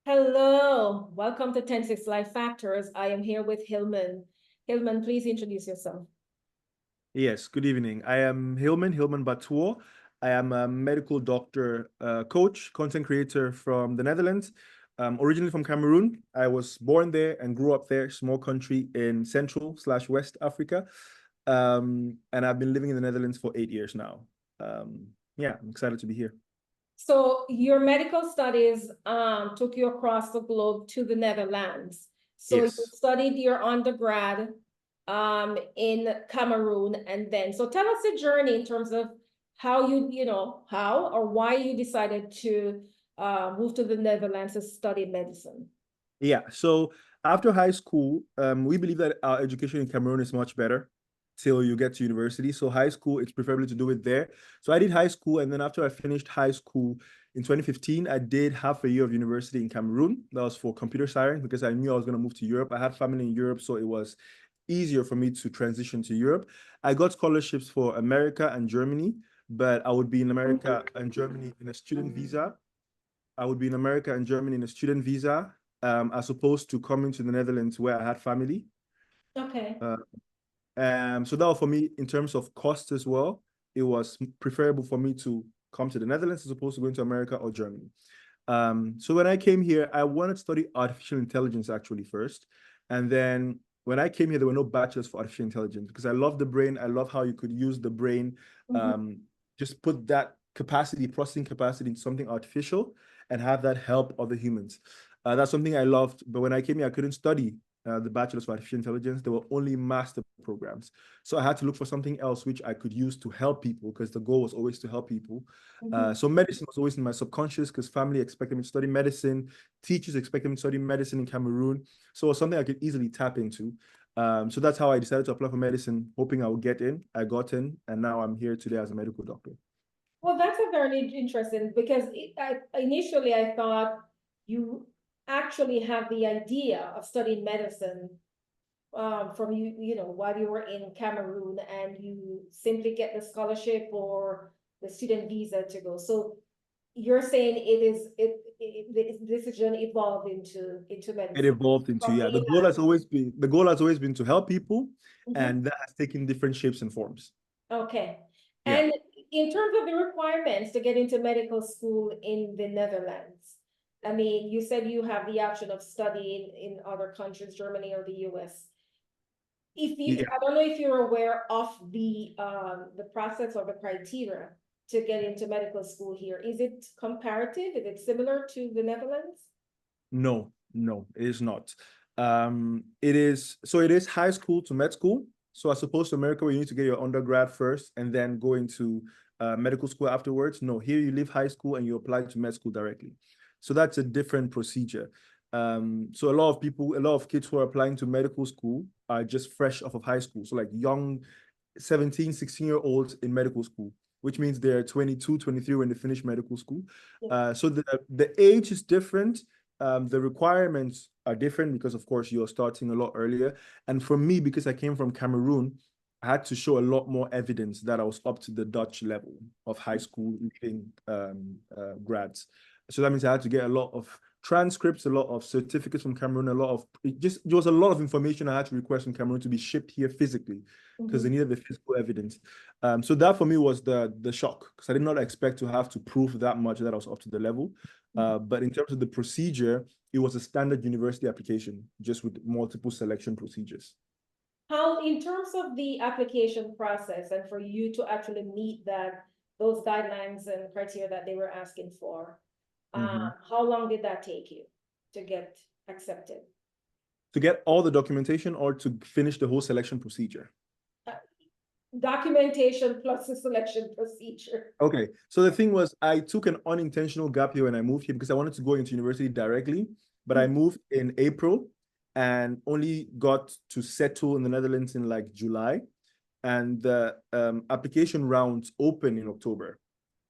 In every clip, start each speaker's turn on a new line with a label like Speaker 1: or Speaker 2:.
Speaker 1: Hello, welcome to 106 Life Factors. I am here with Hillmann. Hillmann, please introduce yourself.
Speaker 2: Yes, good evening. I am Hillmann Batuo. I am a medical doctor, coach, content creator from the Netherlands. Originally from Cameroon. I was born there and grew up there, small country in Central/West Africa. And I've been living in the Netherlands for 8 years now. Yeah, I'm excited to be here.
Speaker 1: So your medical studies took you across the globe to the Netherlands. So you
Speaker 2: Yes.
Speaker 1: studied your undergrad in Cameroon, and then so tell us the journey in terms of how how or why you decided to move to the Netherlands to study medicine.
Speaker 2: Yeah. So after high school, we believe that our education in Cameroon is much better till you get to university. So high school, it's preferably to do it there. So I did high school, and then after I finished high school in 2015, I did half a year of university in Cameroon. That was for computer science because I knew I was going to move to Europe. I had family in Europe, so it was easier for me to transition to Europe. I got scholarships for America and Germany, but I would be in America and Germany in a student visa. I would be in America and Germany in a student visa, as opposed to coming to the Netherlands where I had family.
Speaker 1: Okay.
Speaker 2: Uh, so that was for me in terms of cost as well. It was preferable for me to come to the Netherlands as opposed to going to America or Germany. So when I came here, I wanted to study artificial intelligence actually first. And then when I came here, there were no bachelors for artificial intelligence because I love the brain. I love how you could use the brain, just put that capacity, processing capacity into something artificial and have that help other humans. That's something I loved. But when I came here, I couldn't study the bachelor's for artificial intelligence. There were only master programs. So I had to look for something else which I could use to help people because the goal was always to help people. So medicine was always in my subconscious because family expected me to study medicine. Teachers expected me to study medicine in Cameroon. So it was something I could easily tap into. So that's how I decided to apply for medicine, hoping I would get in. I got in, and now I'm here today as a medical doctor.
Speaker 1: Well, that's a very interesting because initially I thought you actually have the idea of studying medicine from while you were in Cameroon and you simply get the scholarship or the student visa to go. So you're saying this decision evolved into
Speaker 2: It
Speaker 1: medicine
Speaker 2: evolved into,
Speaker 1: from
Speaker 2: yeah. The goal has always been to help people,
Speaker 1: mainland.
Speaker 2: and that has taken different shapes and forms.
Speaker 1: Okay.
Speaker 2: Yeah.
Speaker 1: And in terms of the requirements to get into medical school in the Netherlands, I mean, you said you have the option of studying in other countries, Germany or the US. If you,
Speaker 2: Yeah.
Speaker 1: I don't know if you're aware of the process or the criteria to get into medical school here. Is it comparative? Is it similar to the Netherlands?
Speaker 2: No, no, it is not. It is high school to med school. So as opposed to America, where you need to get your undergrad first and then go into medical school afterwards. No, here you leave high school and you apply to med school directly. So that's a different procedure. So a lot of kids who are applying to medical school are just fresh off of high school. So like young 17, 16-year-olds in medical school, which means they're 22, 23 when they finish medical school. So the age is different. The requirements are different because, of course, you're starting a lot earlier. And for me, because I came from Cameroon, I had to show a lot more evidence that I was up to the Dutch level of high school leaving grads. So that means I had to get a lot of transcripts, a lot of certificates from Cameroon, there was a lot of information I had to request from Cameroon to be shipped here physically because they needed the physical evidence. So that for me was the shock because I did not expect to have to prove that much that I was up to the level. But in terms of the procedure, it was a standard university application, just with multiple selection procedures.
Speaker 1: How, in terms of the application process and for you to actually meet those guidelines and criteria that they were asking for, how long did that take you to get accepted?
Speaker 2: To get all the documentation or to finish the whole selection procedure?
Speaker 1: Documentation plus the selection procedure.
Speaker 2: Okay, so the thing was, I took an unintentional gap here when I moved here because I wanted to go into university directly, but I moved in April and only got to settle in the Netherlands in like July, and the application rounds open in October.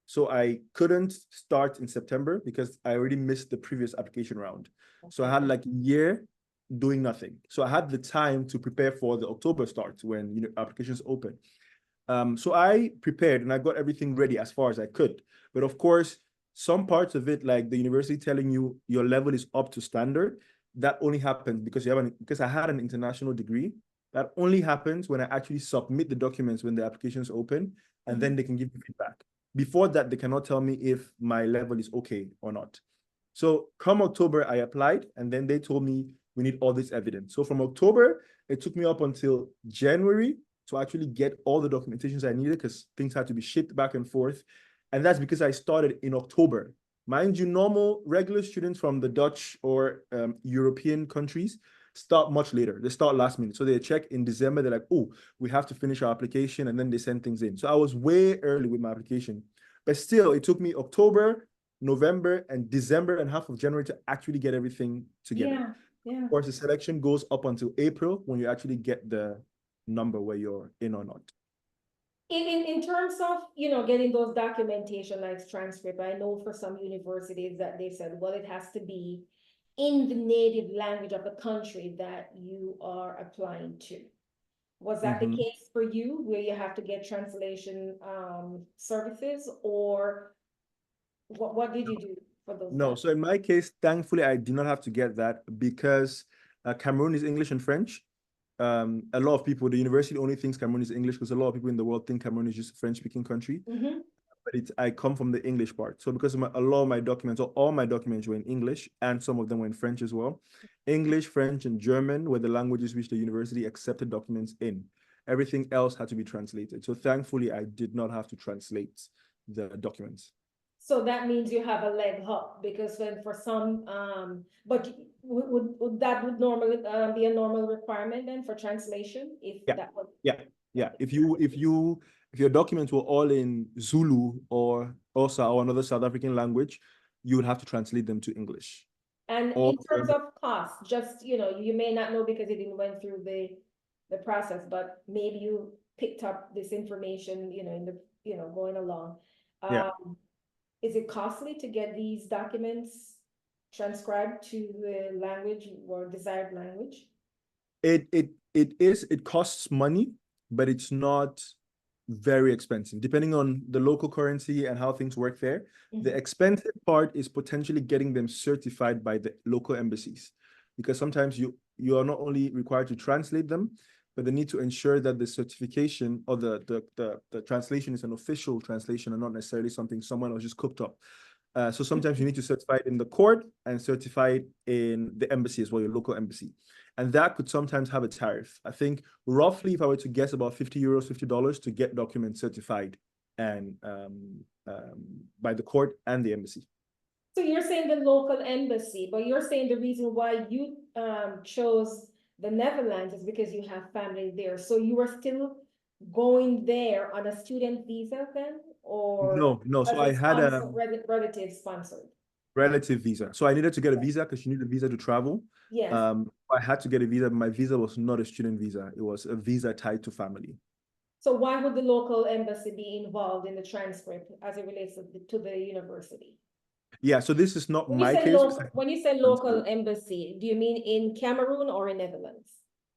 Speaker 2: So I couldn't start in September because I already missed the previous application round. So I had like a year doing nothing. So I had the time to prepare for the October start when applications open. So I prepared and I got everything ready as far as I could. But of course, Some parts of it, like the university telling you your level is up to standard, that only happens because because I had an international degree. That only happens when I actually submit the documents when the applications open, and then they can give me feedback. Before that, they cannot tell me if my level is okay or not. So come October, I applied, and then they told me we need all this evidence. So from October, it took me up until January to actually get all the documentations I needed because things had to be shipped back and forth. And that's because I started in October. Mind you, normal, regular students from the Dutch or European countries start much later. They start last minute. So they check in December. They're like, oh, we have to finish our application. And then they send things in. So I was way early with my application. But still, it took me October, November, and December and half of January to actually get everything together.
Speaker 1: Yeah.
Speaker 2: Of course, the selection goes up until April when you actually get the number where you're in or not.
Speaker 1: In terms of, getting those documentation like transcript, I know for some universities that they said, well, it has to be in the native language of the country that you are applying to. Was that the case for you, where you have to get translation services, or what did you do for those?
Speaker 2: No, so in my case, thankfully, I did not have to get that because Cameroon is English and French. A lot of people, the university only thinks Cameroon is English because a lot of people in the world think Cameroon is just a French-speaking country. But I come from the English part. So because a lot of my documents, or all my documents were in English, and some of them were in French as well. English, French, and German were the languages which the university accepted documents in. Everything else had to be translated. So thankfully, I did not have to translate the documents.
Speaker 1: So that means you have a leg up, because when for some, but would that normally be a normal requirement then for translation, if
Speaker 2: Yeah.
Speaker 1: that would?
Speaker 2: Yeah. If your documents were all in Zulu or Xhosa or another South African language, you would have to translate them to English.
Speaker 1: And
Speaker 2: Or
Speaker 1: in terms of cost, just, you may not know because you didn't went through the process, but maybe you picked up this information, in the, going along.
Speaker 2: yeah.
Speaker 1: Is it costly to get these documents transcribed to the language or desired language?
Speaker 2: It costs money, but it's not very expensive, depending on the local currency and how things work there. The expensive part is potentially getting them certified by the local embassies, because sometimes you are not only required to translate them, but they need to ensure that the certification or the translation is an official translation and not necessarily something someone else just cooked up. So sometimes you need to certify it in the court and certify it in the embassy as well, your local embassy. And that could sometimes have a tariff. I think roughly, if I were to guess, about 50 euros, $50 to get documents certified and by the court and the embassy.
Speaker 1: So you're saying the local embassy, but you're saying the reason why you chose the Netherlands is because you have family there. So you were still going there on a student visa then, or
Speaker 2: No. So I had a
Speaker 1: relative sponsored?
Speaker 2: relative visa. So I needed to get a visa because you need a visa to travel.
Speaker 1: Yes.
Speaker 2: I had to get a visa. My visa was not a student visa. It was a visa tied to family.
Speaker 1: So why would the local embassy be involved in the transcript as it relates to the university?
Speaker 2: Yeah, so this is not my case.
Speaker 1: When you say local embassy, do you mean in Cameroon or in Netherlands?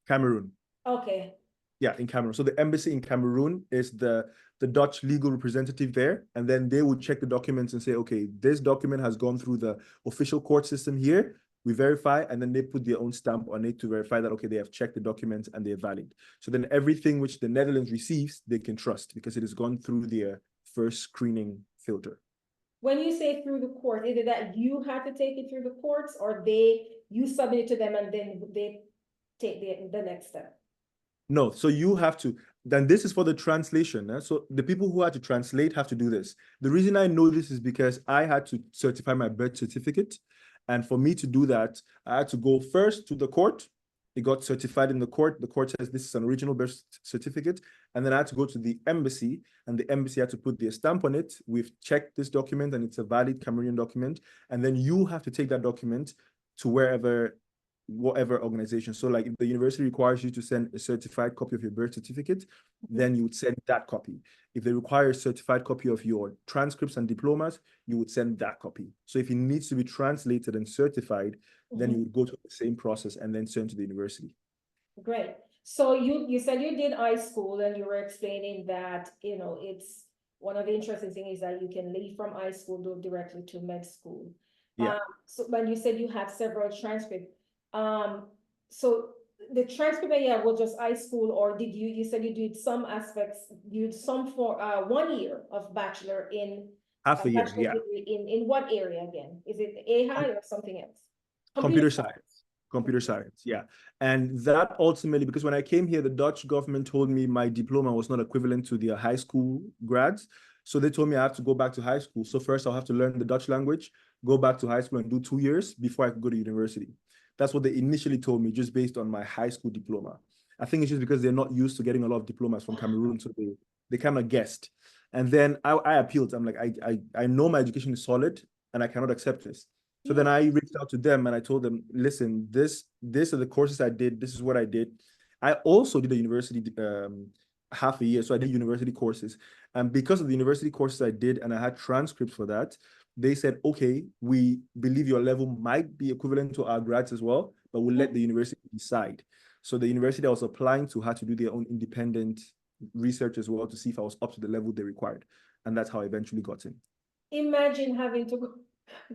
Speaker 2: Cameroon.
Speaker 1: Okay.
Speaker 2: Yeah, in Cameroon. So the embassy in Cameroon is the Dutch legal representative there, and then they would check the documents and say, okay, this document has gone through the official court system here. We verify, and then they put their own stamp on it to verify that, okay, they have checked the documents and they're valid. So then everything which the Netherlands receives, they can trust because it has gone through their first screening filter.
Speaker 1: When you say through the court, is it that you have to take it through the courts, or you submit it to them and then they take the next step?
Speaker 2: No, so you have to, then this is for the translation. So the people who had to translate have to do this. The reason I know this is because I had to certify my birth certificate. And for me to do that, I had to go first to the court. It got certified in the court. The court says this is an original birth certificate. And then I had to go to the embassy, and the embassy had to put their stamp on it. We've checked this document and it's a valid Cameroonian document. And then you have to take that document to whatever organization. So like if the university requires you to send a certified copy of your birth certificate, then you would send that copy. If they require a certified copy of your transcripts and diplomas, you would send that copy. So if it needs to be translated and certified, then you would go through the same process and then send to the university.
Speaker 1: Great. So you said you did high school and you were explaining that, it's one of the interesting things is that you can leave from high school, go directly to med school.
Speaker 2: Yeah.
Speaker 1: So when you said you had several transcripts, so the transcript that you had was just high school, or did you said you did some aspects, you did some for 1 year of bachelor in
Speaker 2: Half a year,
Speaker 1: bachelor's
Speaker 2: yeah.
Speaker 1: degree in what area again? Is it AI or something else?
Speaker 2: Computer science. Computer science, yeah. And that ultimately, because when I came here, the Dutch government told me my diploma was not equivalent to their high school grads. So they told me I have to go back to high school. So first I'll have to learn the Dutch language, go back to high school and do 2 years before I could go to university. That's what they initially told me, just based on my high school diploma. I think it's just because they're not used to getting a lot of diplomas from Cameroon, so they kind of guessed. And then I appealed. I'm like, I know my education is solid and I cannot accept this. So then I reached out to them and I told them, listen, this are the courses I did. This is what I did. I also did a university half a year. So I did university courses. And because of the university courses I did and I had transcripts for that, they said, okay, we believe your level might be equivalent to our grads as well, but we'll let the university decide. So the university I was applying to had to do their own independent research as well to see if I was up to the level they required. And that's how I eventually got in.
Speaker 1: Imagine having to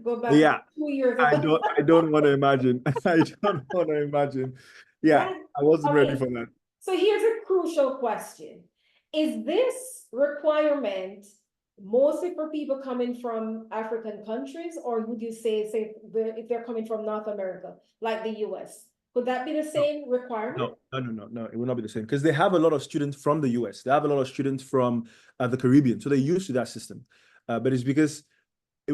Speaker 1: go back
Speaker 2: Yeah.
Speaker 1: 2 years.
Speaker 2: I don't want to imagine. I don't want to imagine. Yeah, I wasn't ready for that.
Speaker 1: So here's a crucial question. Is this requirement mostly for people coming from African countries, or would you say if they're coming from North America, like the US? Would that be the same requirement?
Speaker 2: No. It will not be the same because they have a lot of students from the US. They have a lot of students from the Caribbean. So they're used to that system. But it's because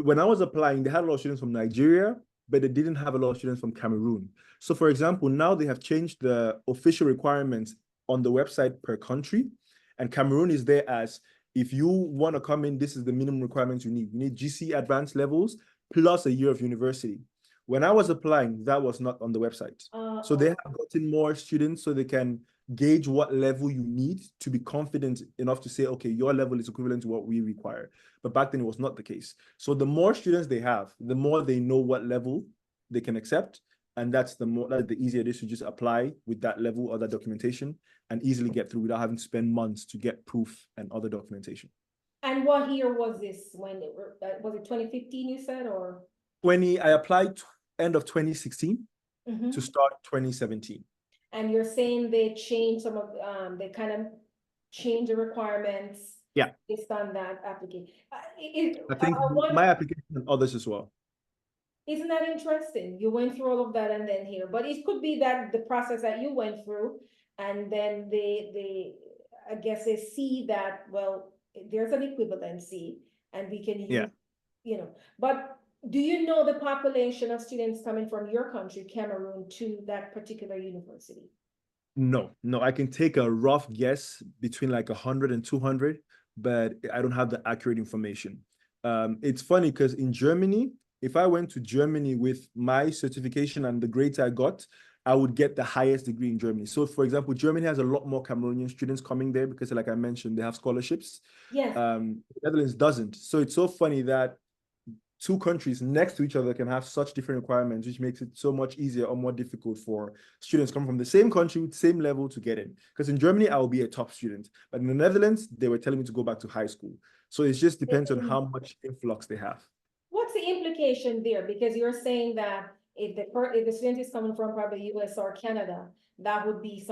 Speaker 2: when I was applying, they had a lot of students from Nigeria, but they didn't have a lot of students from Cameroon. So for example, now they have changed the official requirements on the website per country. And Cameroon is there as, if you want to come in, this is the minimum requirements you need. You need GC advanced levels plus a year of university. When I was applying, that was not on the website. So they have gotten more students so they can gauge what level you need to be confident enough to say, okay, your level is equivalent to what we require. But back then it was not the case. So the more students they have, the more they know what level they can accept. And that's the easier it is to just apply with that level or that documentation and easily get through without having to spend months to get proof and other documentation.
Speaker 1: And what year was this when was it 2015 you said, or?
Speaker 2: I applied end of 2016 to start 2017.
Speaker 1: And you're saying they changed some of, they kind of changed the requirements.
Speaker 2: Yeah.
Speaker 1: Based on that application.
Speaker 2: I think my application and others as well.
Speaker 1: Isn't that interesting? You went through all of that and then here, but it could be that the process that you went through, and then I guess they see that, well, there's an equivalency and we can use, but do you know the population of students coming from your country, Cameroon, to that particular university?
Speaker 2: No, I can take a rough guess between like 100 and 200, but I don't have the accurate information. It's funny because in Germany, if I went to Germany with my certification and the grades I got, I would get the highest degree in Germany. So for example, Germany has a lot more Cameroonian students coming there because like I mentioned, they have scholarships.
Speaker 1: Yes.
Speaker 2: Netherlands doesn't. So it's so funny that two countries next to each other can have such different requirements, which makes it so much easier or more difficult for students coming from the same country, same level to get in. Because in Germany, I will be a top student. But in the Netherlands, they were telling me to go back to high school. So it just depends on how much influx they have.
Speaker 1: What's the implication there? Because you're saying that if the student is coming from probably US or Canada, that would be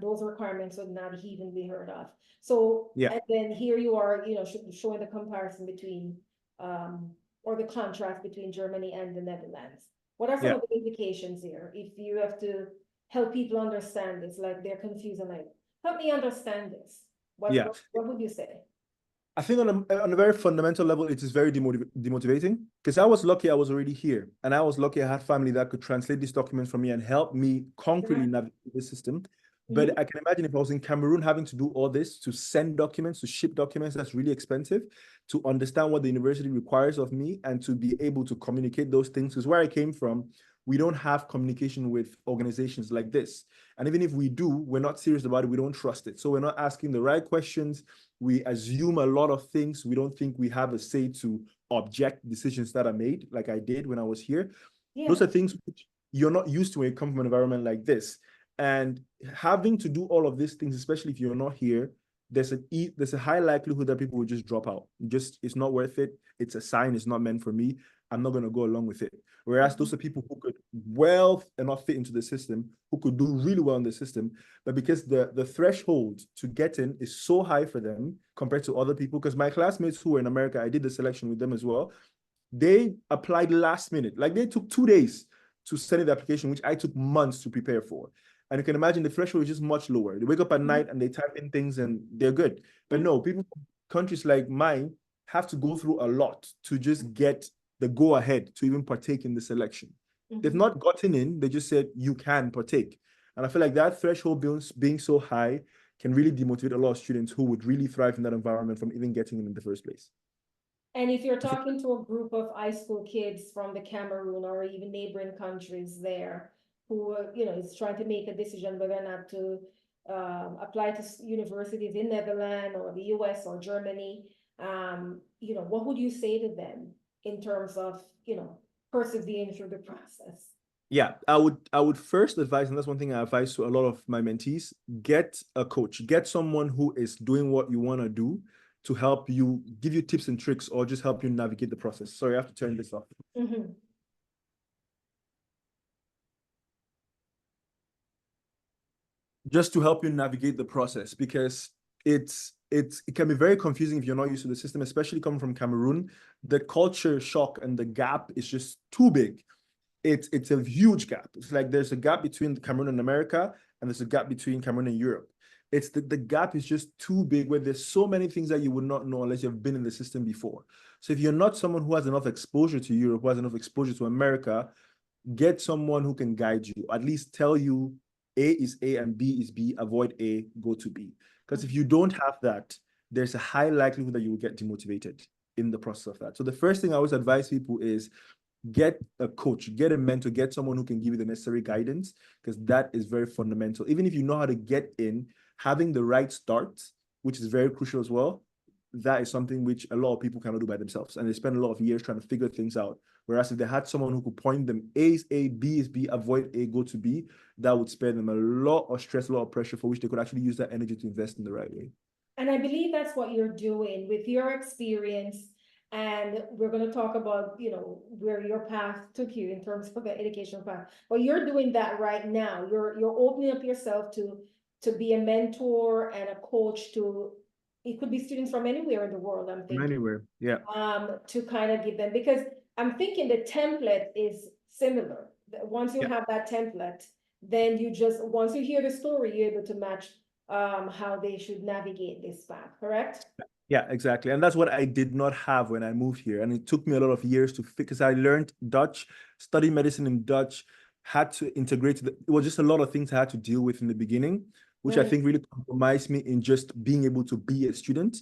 Speaker 1: those requirements would not even be heard of. So, and then here you are, showing the comparison between, or the contrast between Germany and the Netherlands. What are some of the implications here? If you have to help people understand this, like they're confused and like, help me understand this. What would you say?
Speaker 2: I think on a very fundamental level, it is very demotivating because I was lucky I was already here. And I was lucky I had family that could translate these documents for me and help me concretely navigate the system. But I can imagine if I was in Cameroon having to do all this, to send documents, to ship documents, that's really expensive, to understand what the university requires of me and to be able to communicate those things. Because where I came from, we don't have communication with organizations like this. And even if we do, we're not serious about it. We don't trust it. So we're not asking the right questions. We assume a lot of things. We don't think we have a say to object decisions that are made, like I did when I was here. Those are things which you're not used to when you come from an environment like this. And having to do all of these things, especially if you're not here, there's a high likelihood that people will just drop out. Just it's not worth it. It's a sign it's not meant for me. I'm not going to go along with it. Whereas those are people who could well enough fit into the system, who could do really well in the system, but because the threshold to get in is so high for them compared to other people, because my classmates who were in America, I did the selection with them as well. They applied last minute. Like they took 2 days to send in the application, which I took months to prepare for. And you can imagine the threshold is just much lower. They wake up at night and they type in things and they're good. But no, people from countries like mine have to go through a lot to just get the go ahead to even partake in the selection. They've not gotten in, they just said you can partake. And I feel like that threshold being so high can really demotivate a lot of students who would really thrive in that environment from even getting in the first place.
Speaker 1: And if you're talking to a group of high school kids from the Cameroon or even neighboring countries there, who, is trying to make a decision whether or not to apply to universities in Netherlands or the US or Germany, what would you say to them in terms of, persevering through the process?
Speaker 2: Yeah, I would first advise, and that's one thing I advise to a lot of my mentees, get a coach, get someone who is doing what you want to do to help you, give you tips and tricks, or just help you navigate the process. Sorry, I have to turn this off. Just to help you navigate the process, because it can be very confusing if you're not used to the system, especially coming from Cameroon. The culture shock and the gap is just too big. It's a huge gap. It's like there's a gap between Cameroon and America, and there's a gap between Cameroon and Europe. It's the gap is just too big, where there's so many things that you would not know unless you've been in the system before. So if you're not someone who has enough exposure to Europe, who has enough exposure to America, get someone who can guide you, at least tell you A is A and B is B, avoid A, go to B. Because if you don't have that, there's a high likelihood that you will get demotivated in the process of that. So the first thing I always advise people is get a coach, get a mentor, get someone who can give you the necessary guidance, because that is very fundamental. Even if you know how to get in, having the right start, which is very crucial as well, that is something which a lot of people cannot do by themselves. And they spend a lot of years trying to figure things out. Whereas if they had someone who could point them, A is A, B is B, avoid A, go to B, that would spare them a lot of stress, a lot of pressure, for which they could actually use that energy to invest in the right way.
Speaker 1: And I believe that's what you're doing with your experience. And we're going to talk about, where your path took you in terms of the education path. But you're doing that right now. You're opening up yourself to be a mentor and a coach to, it could be students from anywhere in the world, I'm thinking.
Speaker 2: From anywhere, yeah.
Speaker 1: To kind of give them, because I'm thinking the template is similar. Once you have that template, then once you hear the story, you're able to match how they should navigate this path, correct?
Speaker 2: Yeah, exactly. And that's what I did not have when I moved here. And it took me a lot of years to fix, because I learned Dutch, studied medicine in Dutch, had to integrate. It was just a lot of things I had to deal with in the beginning, which I think really compromised me in just being able to be a student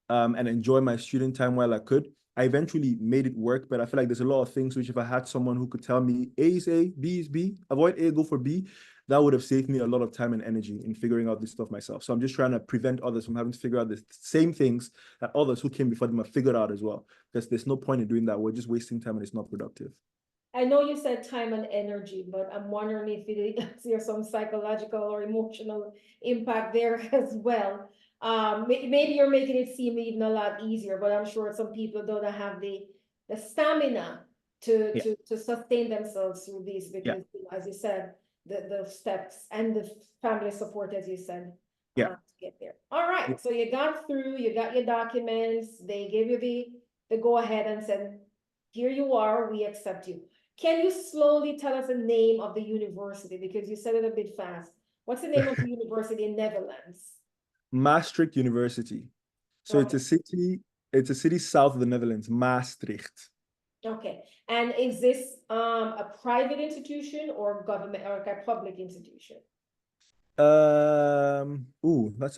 Speaker 2: and enjoy my student time while I could. I eventually made it work, but I feel like there's a lot of things which, if I had someone who could tell me A is A, B is B, avoid A, go for B, that would have saved me a lot of time and energy in figuring out this stuff myself. So I'm just trying to prevent others from having to figure out the same things that others who came before them have figured out as well. Because there's no point in doing that. We're just wasting time and it's not productive.
Speaker 1: I know you said time and energy, but I'm wondering if there's some psychological or emotional impact there as well. Maybe you're making it seem even a lot easier, but I'm sure some people don't have the stamina to sustain themselves through this, because as you said, the steps and the family support, as you said, to get there. All right, so you got through, you got your documents, they gave you the go ahead and said, here you are, we accept you. Can you slowly tell us the name of the university? Because you said it a bit fast. What's the name of the university in Netherlands?
Speaker 2: Maastricht University. So it's a city south of the Netherlands, Maastricht.
Speaker 1: Okay. And is this a private institution or government or a public institution?
Speaker 2: That's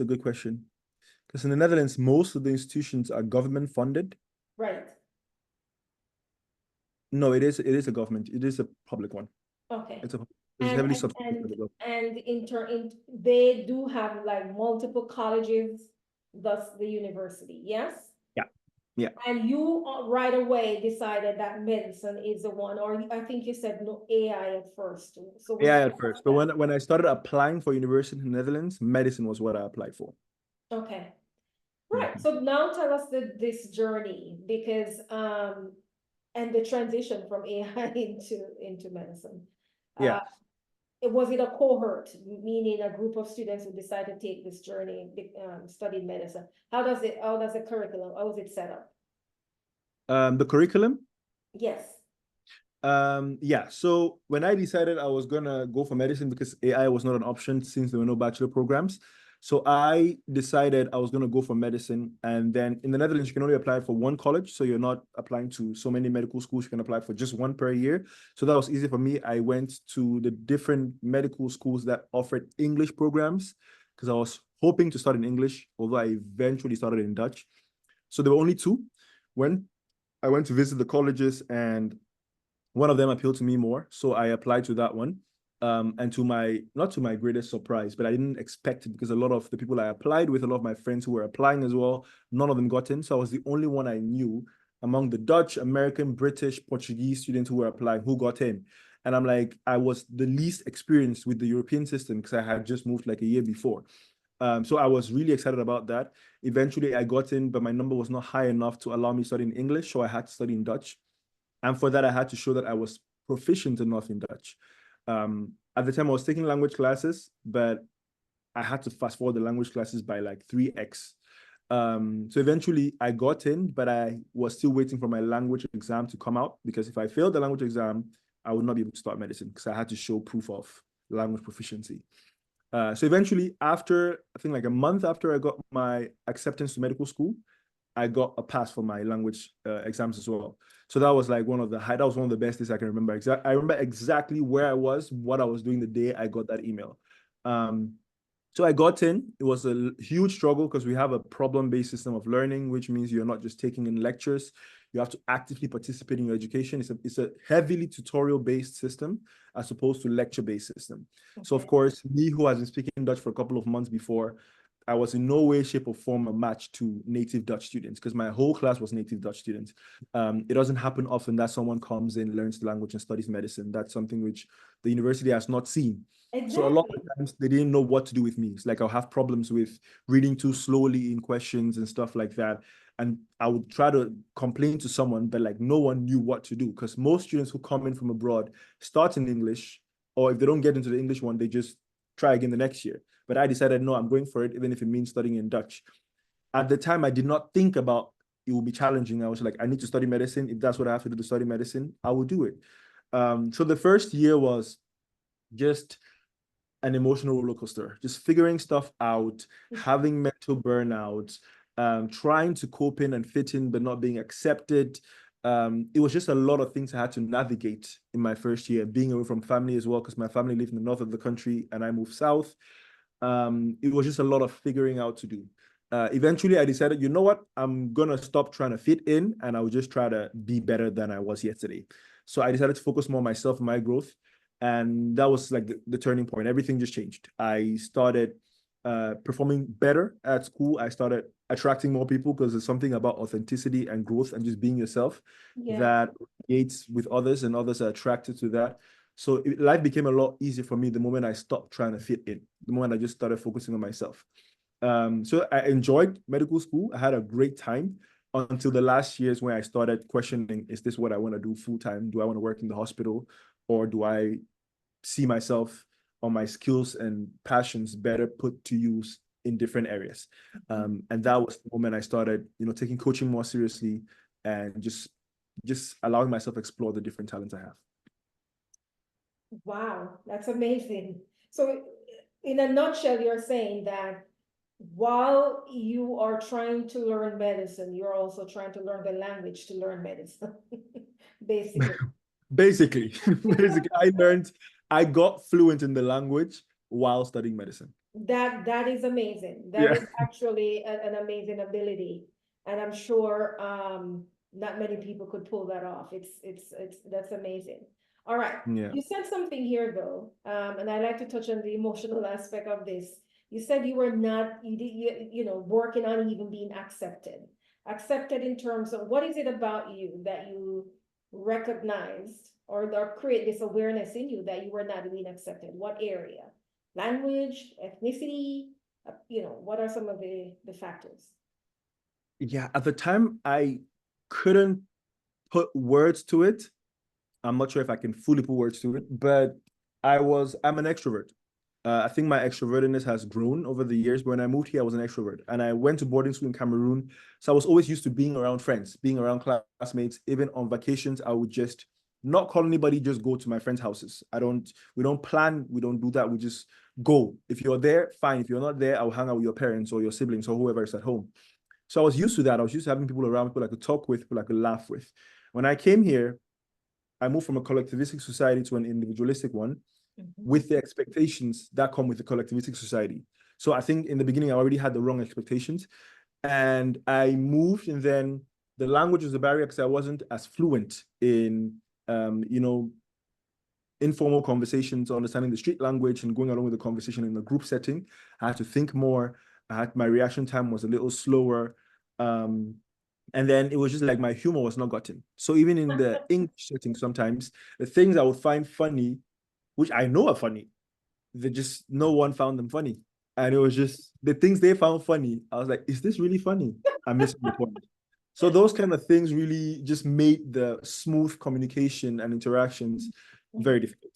Speaker 2: a good question. Because in the Netherlands, most of the institutions are government funded.
Speaker 1: Right.
Speaker 2: No, it is a government. It is a public one.
Speaker 1: Okay.
Speaker 2: It's heavily subsidized by the government.
Speaker 1: And they do have like multiple colleges, thus the university, yes?
Speaker 2: Yeah. Yeah.
Speaker 1: And you right away decided that medicine is the one, or I think you said no, AI at first. So
Speaker 2: AI at first. But when I started applying for university in the Netherlands, medicine was what I applied for.
Speaker 1: Okay. Right. So now tell us this journey, because and the transition from AI into medicine.
Speaker 2: Yeah.
Speaker 1: Was it a cohort, meaning a group of students who decide to take this journey, study medicine? How does the curriculum, how is it set up?
Speaker 2: The curriculum.
Speaker 1: Yes.
Speaker 2: Yeah, so when I decided I was gonna go for medicine because AI was not an option since there were no bachelor programs, so I decided I was gonna go for medicine. And then in the Netherlands, you can only apply for one college, so you're not applying to so many medical schools. You can apply for just one per year. So that was easy for me. I went to the different medical schools that offered English programs because I was hoping to start in English, although I eventually started in Dutch. So there were only two. When I went to visit the colleges, and one of them appealed to me more, so I applied to that one. And to my, not to my greatest surprise, but I didn't expect it because a lot of the people I applied with, a lot of my friends who were applying as well, none of them got in. So I was the only one I knew among the Dutch, American, British, Portuguese students who were applying who got in. And I'm like, I was the least experienced with the European system because I had just moved like a year before. So I was really excited about that. Eventually I got in, but my number was not high enough to allow me to study in English, so I had to study in Dutch. And for that, I had to show that I was proficient enough in Dutch. At the time, I was taking language classes, but I had to fast forward the language classes by like 3x. So eventually I got in, but I was still waiting for my language exam to come out, because if I failed the language exam, I would not be able to start medicine because I had to show proof of language proficiency. So eventually, after I think like a month after I got my acceptance to medical school, I got a pass for my language exams as well. So that was like that was one of the best days I can remember. I remember exactly where I was, what I was doing the day I got that email. So I got in. It was a huge struggle because we have a problem-based system of learning, which means you're not just taking in lectures. You have to actively participate in your education. It's a heavily tutorial-based system as opposed to lecture-based system. Okay. So of course, me who has been speaking Dutch for a couple of months before, I was in no way, shape, or form a match to native Dutch students because my whole class was native Dutch students. It doesn't happen often that someone comes in, learns the language, and studies medicine. That's something which the university has not seen. Exactly. So a lot of times they didn't know what to do with me. It's like I'll have problems with reading too slowly in questions and stuff like that. And I would try to complain to someone, but like no one knew what to do because most students who come in from abroad start in English, or if they don't get into the English one, they just try again the next year. But I decided, no, I'm going for it, even if it means studying in Dutch. At the time, I did not think about it will be challenging. I was like, I need to study medicine. If that's what I have to do to study medicine, I will do it. So the first year was just an emotional roller coaster, just figuring stuff out, having mental burnouts, trying to cope in and fit in, but not being accepted. It was just a lot of things I had to navigate in my first year, being away from family as well, because my family lived in the north of the country and I moved south. It was just a lot of figuring out to do. Eventually, I decided, you know what? I'm going to stop trying to fit in and I will just try to be better than I was yesterday. So I decided to focus more on myself and my growth. And that was like the turning point. Everything just changed. I started performing better at school. I started attracting more people because there's something about authenticity and growth and just being yourself that creates with others, and others are attracted to that. So life became a lot easier for me the moment I stopped trying to fit in, the moment I just started focusing on myself. So I enjoyed medical school. I had a great time until the last years when I started questioning, is this what I want to do full time? Do I want to work in the hospital, or do I see myself or my skills and passions better put to use in different areas? And that was the moment I started, taking coaching more seriously and just allowing myself to explore the different talents I have.
Speaker 1: Wow, that's amazing. So in a nutshell, you're saying that while you are trying to learn medicine, you're also trying to learn the language to learn medicine, basically.
Speaker 2: Basically, I got fluent in the language while studying medicine.
Speaker 1: That is amazing. That is actually an amazing ability. And I'm sure not many people could pull that off. That's amazing. All right.
Speaker 2: Yeah.
Speaker 1: You said something here though, and I like to touch on the emotional aspect of this. You said you were not, working on even being accepted. Accepted in terms of what is it about you that you recognized or create this awareness in you that you were not being accepted? What area? Language, ethnicity, what are some of the factors?
Speaker 2: Yeah, at the time, I couldn't put words to it. I'm not sure if I can fully put words to it, but I'm an extrovert. I think my extrovertedness has grown over the years. But when I moved here, I was an extrovert, and I went to boarding school in Cameroon. So I was always used to being around friends, being around classmates. Even on vacations, I would just not call anybody, just go to my friends' houses. We don't plan, we don't do that. We just go. If you're there, fine. If you're not there, I'll hang out with your parents or your siblings or whoever is at home. So I was used to that. I was used to having people around, people I could talk with, people I could laugh with. When I came here, I moved from a collectivistic society to an individualistic one with the expectations that come with the collectivistic society. So I think in the beginning, I already had the wrong expectations. And I moved, and then the language was a barrier because I wasn't as fluent in, informal conversations, understanding the street language and going along with the conversation in a group setting. I had to think more. My reaction time was a little slower. And then it was just like my humor was not gotten. So even in the English setting, sometimes the things I would find funny, which I know are funny, they just no one found them funny. And it was just the things they found funny. I was like, is this really funny? I'm missing the point. So those kind of things really just made the smooth communication and interactions very difficult.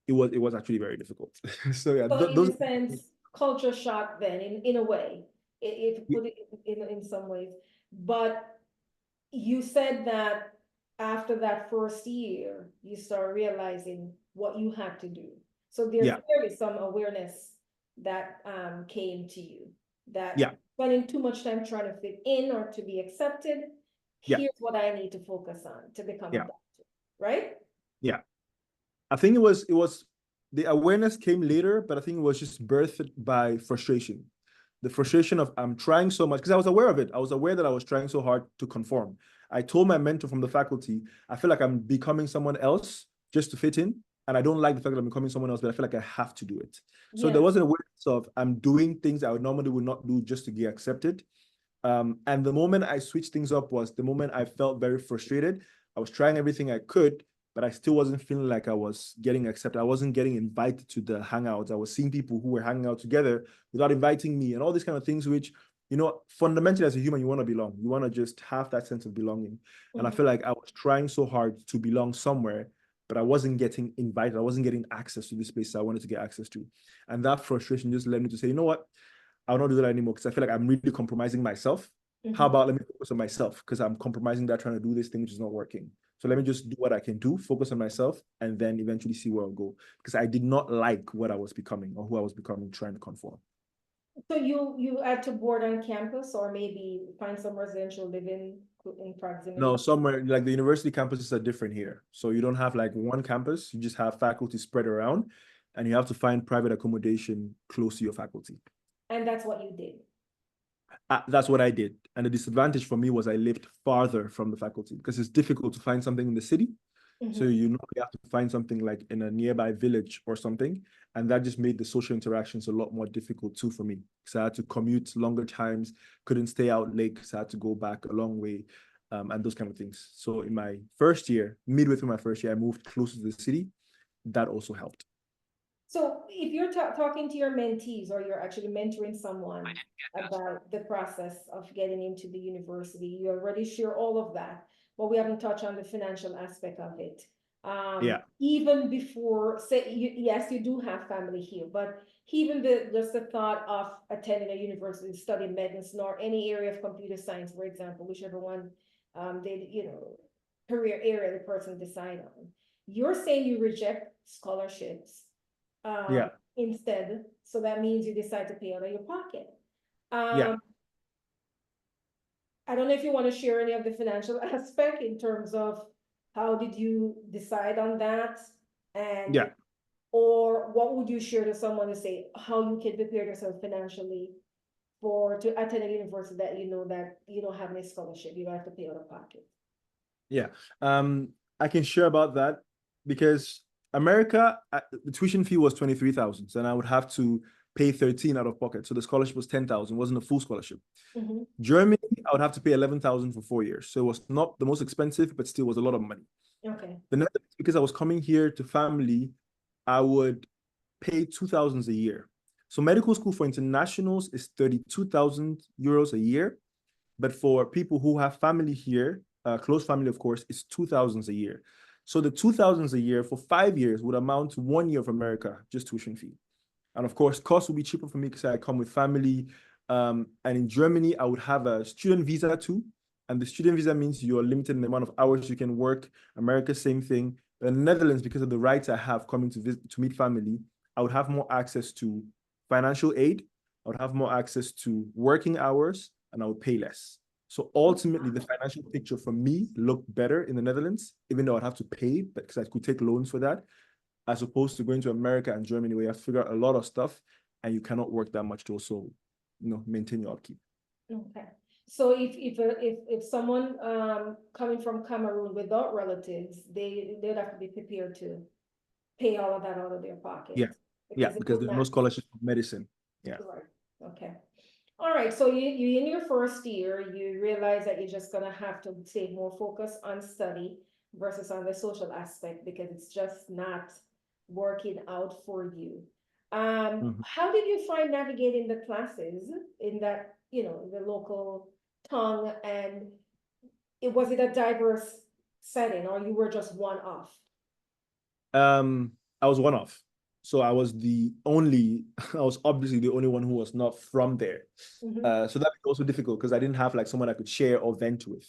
Speaker 2: It was actually very difficult. So yeah,
Speaker 1: So in
Speaker 2: those.
Speaker 1: a sense, culture shock then, in a way, if you put it in some ways. But you said that after that first year, you start realizing what you had to do. So there's
Speaker 2: Yeah,
Speaker 1: clearly some awareness that came to you,
Speaker 2: yeah,
Speaker 1: that spending too much time trying to fit in or to be accepted,
Speaker 2: yeah,
Speaker 1: here's what I need to focus on to become a
Speaker 2: yeah,
Speaker 1: doctor, right?
Speaker 2: yeah. I think it was the awareness came later, but I think it was just birthed by frustration. The frustration of I'm trying so much because I was aware of it. I was aware that I was trying so hard to conform. I told my mentor from the faculty, I feel like I'm becoming someone else just to fit in. And I don't like the fact that I'm becoming someone else, but I feel like I have to do it. So there
Speaker 1: Yeah.
Speaker 2: was an awareness of I'm doing things I would not do just to get accepted. And the moment I switched things up was the moment I felt very frustrated. I was trying everything I could, but I still wasn't feeling like I was getting accepted. I wasn't getting invited to the hangouts. I was seeing people who were hanging out together without inviting me and all these kind of things, which, fundamentally as a human, you want to belong. You want to just have that sense of belonging. And I feel like I was trying so hard to belong somewhere, but I wasn't getting invited. I wasn't getting access to this place I wanted to get access to. And that frustration just led me to say, you know what? I'll not do that anymore because I feel like I'm really compromising myself. How about let me focus on myself because I'm compromising that trying to do this thing which is not working. So let me just do what I can do, focus on myself, and then eventually see where I'll go. Because I did not like what I was becoming or who I was becoming trying to conform.
Speaker 1: So you had to board on campus or maybe find some residential living in
Speaker 2: No,
Speaker 1: proximity?
Speaker 2: somewhere like the university campuses are different here. So you don't have like one campus, you just have faculty spread around, and you have to find private accommodation close to your faculty.
Speaker 1: And that's what you did.
Speaker 2: That's what I did. And the disadvantage for me was I lived farther from the faculty because it's difficult to find something in the city. So you normally have to find something like in a nearby village or something. And that just made the social interactions a lot more difficult too for me. Because I had to commute longer times, couldn't stay out late because I had to go back a long way, and those kind of things. So in my first year, midway through my first year, I moved closer to the city. That also helped.
Speaker 1: So if you're talking to your mentees or you're actually mentoring someone about the process of getting into the university, you already share all of that, but we haven't touched on the financial aspect of it.
Speaker 2: Yeah,
Speaker 1: Even before, say, yes, you do have family here, but even just the thought of attending a university, studying medicine or any area of computer science, for example, whichever one career area the person decide on. You're saying you reject scholarships
Speaker 2: yeah,
Speaker 1: instead. So that means you decide to pay out of your pocket.
Speaker 2: yeah,
Speaker 1: I don't know if you want to share any of the financial aspect in terms of how did you decide on that, and
Speaker 2: yeah.
Speaker 1: or what would you share to someone to say how you can prepare yourself financially for to attend a university that you know that you don't have any scholarship, you don't have to pay out of pocket.
Speaker 2: Yeah. I can share about that because America, the tuition fee was 23,000, and I would have to pay 13 out of pocket. So the scholarship was 10,000, wasn't a full scholarship. Germany, I would have to pay 11,000 for 4 years. So it was not the most expensive, but still was a lot of money.
Speaker 1: Okay.
Speaker 2: The Netherlands, because I was coming here to family, I would pay 2,000 a year. So medical school for internationals is 32,000 euros a year. But for people who have family here, close family, of course, it's 2,000 a year. So the 2,000 a year for 5 years would amount to 1 year of America, just tuition fee. And of course, cost will be cheaper for me because I come with family. And in Germany, I would have a student visa too. And the student visa means you're limited in the amount of hours you can work. America, same thing. The Netherlands, because of the rights I have coming to visit, to meet family, I would have more access to financial aid. I would have more access to working hours, and I would pay less. So ultimately, the financial picture for me looked better in the Netherlands, even though I'd have to pay because I could take loans for that, as opposed to going to America and Germany where you have to figure out a lot of stuff and you cannot work that much to also, maintain your upkeep.
Speaker 1: Okay. So if someone coming from Cameroon without relatives, they'd have to be prepared to pay all of that out of their pocket.
Speaker 2: Yeah,
Speaker 1: Because it
Speaker 2: because
Speaker 1: would
Speaker 2: there's no
Speaker 1: not.
Speaker 2: scholarship for medicine. Yeah.
Speaker 1: Right. Okay. All right. So you in your first year, you realize that you're just gonna have to say more focus on study versus on the social aspect because it's just not working out for you. How did you find navigating the classes in that, the local tongue, and was it a diverse setting or you were just one off?
Speaker 2: I was one off. So I was I was obviously the only one who was not from there. So that was also difficult because I didn't have like someone I could share or vent with.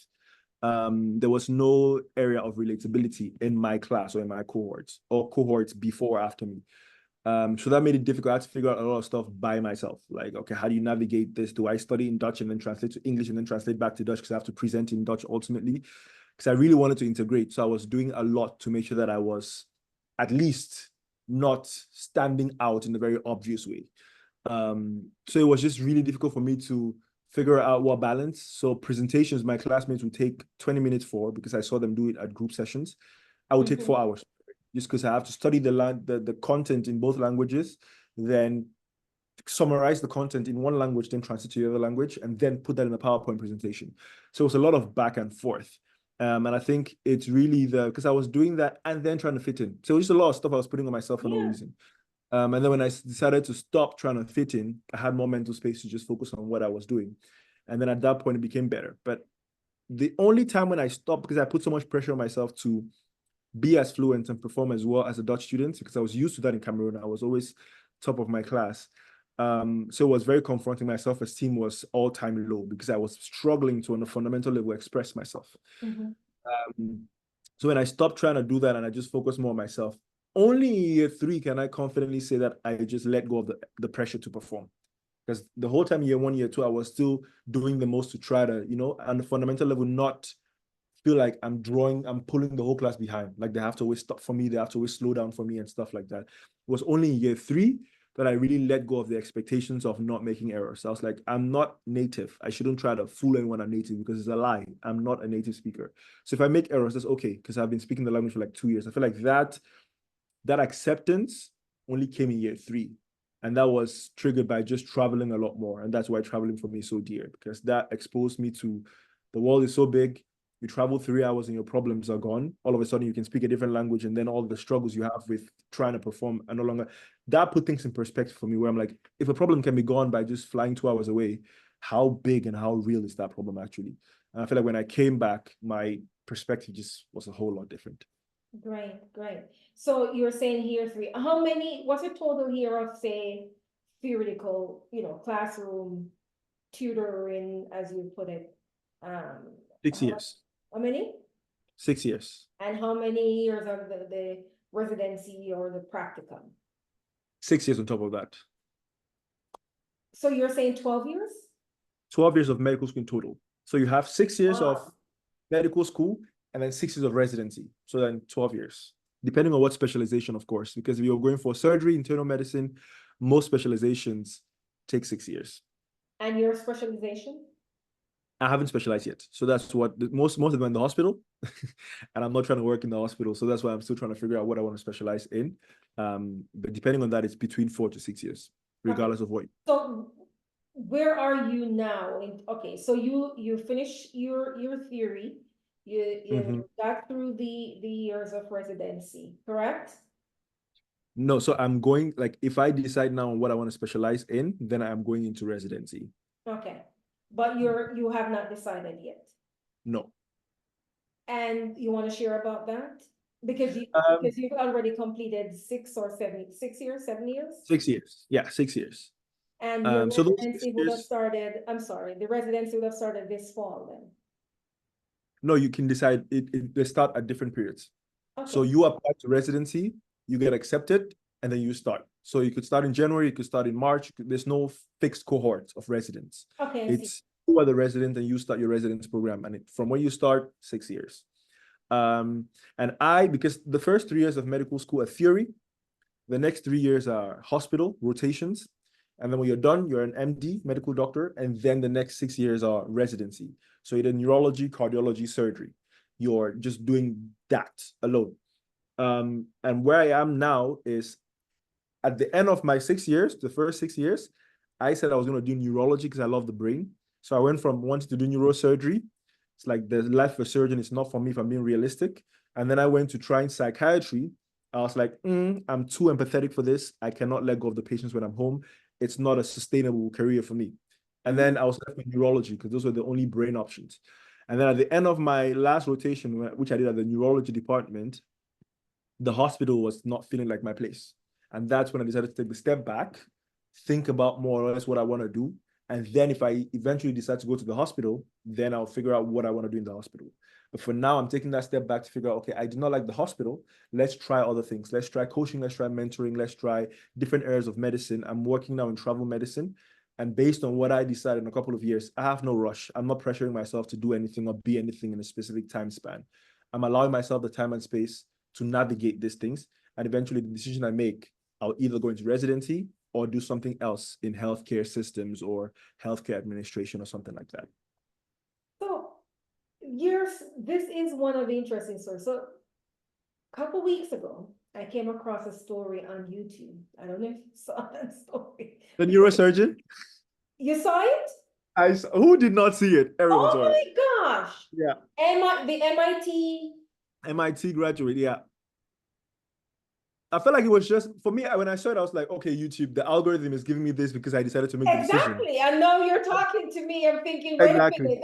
Speaker 2: There was no area of relatability in my class or in my cohorts or cohorts before or after me. So that made it difficult. I had to figure out a lot of stuff by myself. Like, okay, how do you navigate this? Do I study in Dutch and then translate to English and then translate back to Dutch because I have to present in Dutch ultimately? Because I really wanted to integrate. So I was doing a lot to make sure that I was at least not standing out in a very obvious way. So it was just really difficult for me to figure out what balance. So presentations, my classmates would take 20 minutes for because I saw them do it at group sessions. I would take 4 hours just because I have to study the content in both languages, then summarize the content in one language, then translate to the other language, and then put that in a PowerPoint presentation. So it was a lot of back and forth. And I think it's really because I was doing that and then trying to fit in. So it was just a lot of stuff I was putting on myself for no reason. And then when I decided to stop trying to fit in, I had more mental space to just focus on what I was doing. And then at that point, it became better. But the only time when I stopped, because I put so much pressure on myself to be as fluent and perform as well as a Dutch student, because I was used to that in Cameroon. I was always top of my class. So it was very confronting. My self-esteem was all-time low because I was struggling to, on a fundamental level, express myself. So when I stopped trying to do that and I just focused more on myself, only in year 3 can I confidently say that I just let go of the pressure to perform. Because the whole time, year 1, year 2, I was still doing the most to try to, on the fundamental level, not feel like I'm pulling the whole class behind. Like they have to always stop for me, they have to always slow down for me and stuff like that. It was only in year 3 that I really let go of the expectations of not making errors. I was like, I'm not native. I shouldn't try to fool anyone I'm native because it's a lie. I'm not a native speaker. So if I make errors, that's okay because I've been speaking the language for like 2 years. I feel like that acceptance only came in year 3. And that was triggered by just traveling a lot more. And that's why traveling for me is so dear because that exposed me to the world is so big. You travel 3 hours and your problems are gone. All of a sudden you can speak a different language and then all the struggles you have with trying to perform are no longer. That put things in perspective for me where I'm like, if a problem can be gone by just flying 2 hours away, how big and how real is that problem actually? And I feel like when I came back, my perspective just was a whole lot different.
Speaker 1: Great. So you're saying year 3. What's a total year of, say, theoretical, classroom tutoring, as you put it?
Speaker 2: 6
Speaker 1: How much,
Speaker 2: years.
Speaker 1: how many?
Speaker 2: 6 years.
Speaker 1: And how many years of the residency or the practicum?
Speaker 2: 6 years on top of that.
Speaker 1: So you're saying 12 years?
Speaker 2: 12 years of medical school in total. So you have 6 years of
Speaker 1: Wow.
Speaker 2: medical school and then 6 years of residency. So then 12 years, depending on what specialization, of course, because if you're going for surgery, internal medicine, most specializations take 6 years.
Speaker 1: And your specialization?
Speaker 2: I haven't specialized yet. So that's what most of them are in the hospital. And I'm not trying to work in the hospital. So that's why I'm still trying to figure out what I want to specialize in. But depending on that, it's between 4 to 6 years, regardless of what.
Speaker 1: So where are you now? Okay, so you finish your theory, you got through the years of residency, correct?
Speaker 2: No, so I'm going, like, if I decide now what I want to specialize in, then I'm going into residency.
Speaker 1: Okay. but you have not decided yet.
Speaker 2: No.
Speaker 1: And you want to share about that? Because
Speaker 2: Um,
Speaker 1: you've already completed 6 years, 7 years?
Speaker 2: 6 years. Yeah, 6 years.
Speaker 1: And your
Speaker 2: So those six
Speaker 1: residency would have
Speaker 2: years,
Speaker 1: started, I'm sorry, the residency would have started this fall then.
Speaker 2: no, you can decide they start at different periods. So
Speaker 1: Okay,
Speaker 2: you apply to residency, you get accepted, and then you start. So you could start in January, you could start in March. There's no fixed cohort of residents.
Speaker 1: okay, I see.
Speaker 2: It's you are the resident and you start your residence program. And from when you start, 6 years. And because the first 3 years of medical school are theory, the next 3 years are hospital rotations. And then when you're done, you're an MD, medical doctor. And then the next 6 years are residency. So you're in neurology, cardiology, surgery. You're just doing that alone. And where I am now is at the end of my 6 years, the first 6 years, I said I was going to do neurology because I love the brain. So I went from wanting to do neurosurgery. It's like the life of a surgeon is not for me if I'm being realistic. And then I went to trying psychiatry. I was like, I'm too empathetic for this. I cannot let go of the patients when I'm home. It's not a sustainable career for me. And then I was left with neurology because those were the only brain options. And then at the end of my last rotation, which I did at the neurology department, the hospital was not feeling like my place. And that's when I decided to take the step back, think about more or less what I want to do. And then if I eventually decide to go to the hospital, then I'll figure out what I want to do in the hospital. But for now, I'm taking that step back to figure out, okay, I do not like the hospital. Let's try other things. Let's try coaching. Let's try mentoring. Let's try different areas of medicine. I'm working now in travel medicine. And based on what I decide in a couple of years, I have no rush. I'm not pressuring myself to do anything or be anything in a specific time span. I'm allowing myself the time and space to navigate these things. And eventually the decision I make, I'll either go into residency or do something else in healthcare systems or healthcare administration or something like that.
Speaker 1: So this is one of the interesting stories. So a couple weeks ago, I came across a story on YouTube. I don't know if you saw that story.
Speaker 2: The neurosurgeon?
Speaker 1: You saw it?
Speaker 2: Who did not see it? Everyone
Speaker 1: Oh
Speaker 2: saw it.
Speaker 1: my gosh.
Speaker 2: Yeah.
Speaker 1: The MIT.
Speaker 2: MIT graduate, yeah. I felt like it was just, for me, when I saw it, I was like, okay, YouTube, the algorithm is giving me this because I decided to make the decision.
Speaker 1: Exactly. I know you're talking to me. I'm thinking, wait a
Speaker 2: Exactly.
Speaker 1: minute.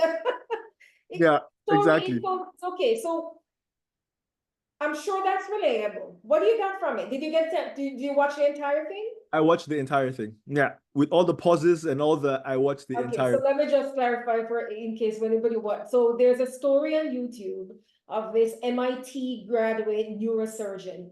Speaker 2: Yeah,
Speaker 1: Story
Speaker 2: exactly.
Speaker 1: info. Okay, so I'm sure that's relatable. What do you got from it? Did you watch the entire thing?
Speaker 2: I watched the entire thing. Yeah, with all the pauses and I watched the
Speaker 1: Okay,
Speaker 2: entire.
Speaker 1: so let me just clarify for in case anybody what. So there's a story on YouTube of this MIT graduate neurosurgeon.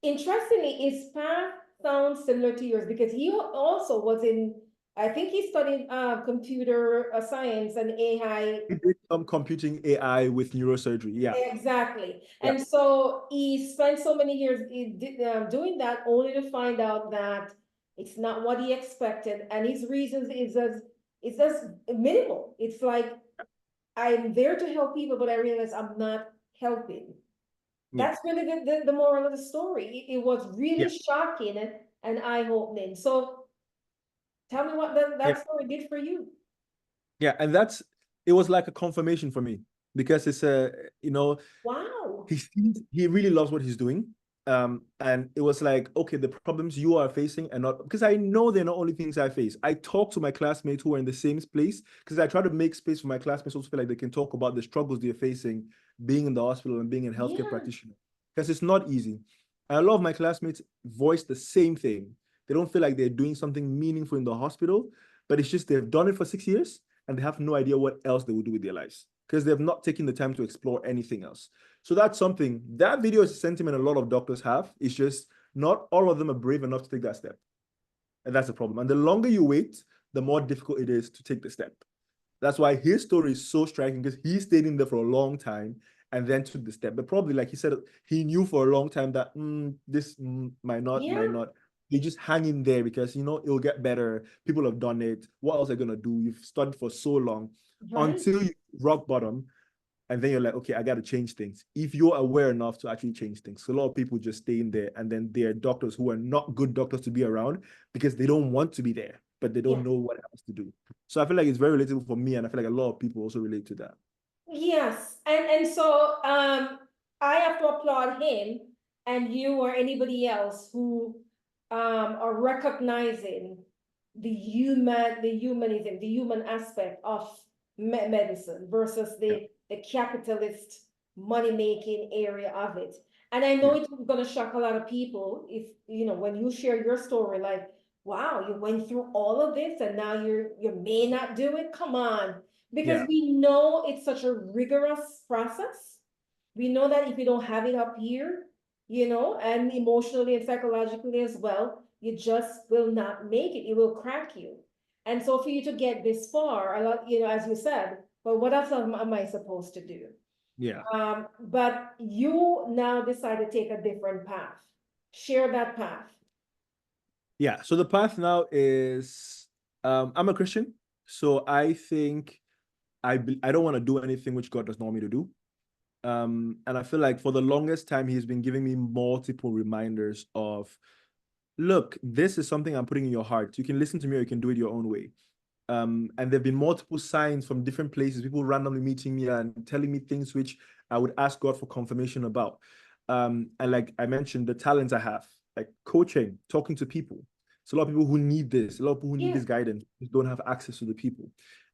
Speaker 1: Interestingly, his path sounds similar to yours because he also was in, I think he studied computer science and AI.
Speaker 2: He did some computing AI with neurosurgery. Yeah.
Speaker 1: Exactly.
Speaker 2: Yeah.
Speaker 1: And so he spent so many years doing that only to find out that it's not what he expected. And his reasons is just minimal. It's like, I'm there to help people, but I realize I'm not helping.
Speaker 2: Yeah.
Speaker 1: That's really the moral of the story. It was really
Speaker 2: Yeah.
Speaker 1: shocking and eye-opening. So tell me what
Speaker 2: Yeah.
Speaker 1: that story did for you.
Speaker 2: Yeah. And it was like a confirmation for me because it's
Speaker 1: Wow.
Speaker 2: he really loves what he's doing. And it was like, okay, the problems you are facing and not because I know they're not only things I face. I talk to my classmates who are in the same place because I try to make space for my classmates also feel like they can talk about the struggles they're facing being in the hospital and being a healthcare
Speaker 1: Yeah.
Speaker 2: practitioner because it's not easy. And a lot of my classmates voice the same thing. They don't feel like they're doing something meaningful in the hospital, but it's just they've done it for 6 years and they have no idea what else they will do with their lives because they've not taken the time to explore anything else. So that's something, that video is a sentiment a lot of doctors have. It's just not all of them are brave enough to take that step. And that's the problem. And the longer you wait, the more difficult it is to take the step. That's why his story is so striking because he stayed in there for a long time and then took the step. But probably, like he said, he knew for a long time that this might not. You just hang in there because, it'll get better. People have done it. What else are you going to do? You've studied for so long
Speaker 1: Right.
Speaker 2: until you rock bottom. And then you're like, okay, I got to change things. If you're aware enough to actually change things. So a lot of people just stay in there and then they're doctors who are not good doctors to be around because they don't want to be there, but they don't
Speaker 1: Yeah.
Speaker 2: know what else to do. So I feel like it's very relatable for me. And I feel like a lot of people also relate to that.
Speaker 1: Yes, and so I have to applaud him and you or anybody else who are recognizing the humanism, the human aspect of medicine versus
Speaker 2: Yeah.
Speaker 1: the capitalist money-making area of it. And I know
Speaker 2: Yeah.
Speaker 1: it's gonna shock a lot of people if, you know, when you share your story, like, wow, you went through all of this and now you may not do it. Come on. Because
Speaker 2: Yeah.
Speaker 1: we know it's such a rigorous process. We know that if you don't have it up here, you know, and emotionally and psychologically as well, you just will not make it. It will crack you. And so for you to get this far, a lot, you know, as you said, well, what else am I supposed to do?
Speaker 2: Yeah.
Speaker 1: But you now decide to take a different path. Share that path.
Speaker 2: Yeah. So the path now is I'm a Christian. So I think I don't want to do anything which God does not want me to do. And I feel like for the longest time, he's been giving me multiple reminders of, look, this is something I'm putting in your heart. You can listen to me or you can do it your own way. And there've been multiple signs from different places, people randomly meeting me and telling me things which I would ask God for confirmation about. And like I mentioned, the talents I have, like coaching, talking to people. So a lot of people who need this, a lot of people who need
Speaker 1: Yeah,
Speaker 2: this guidance don't have access to the people.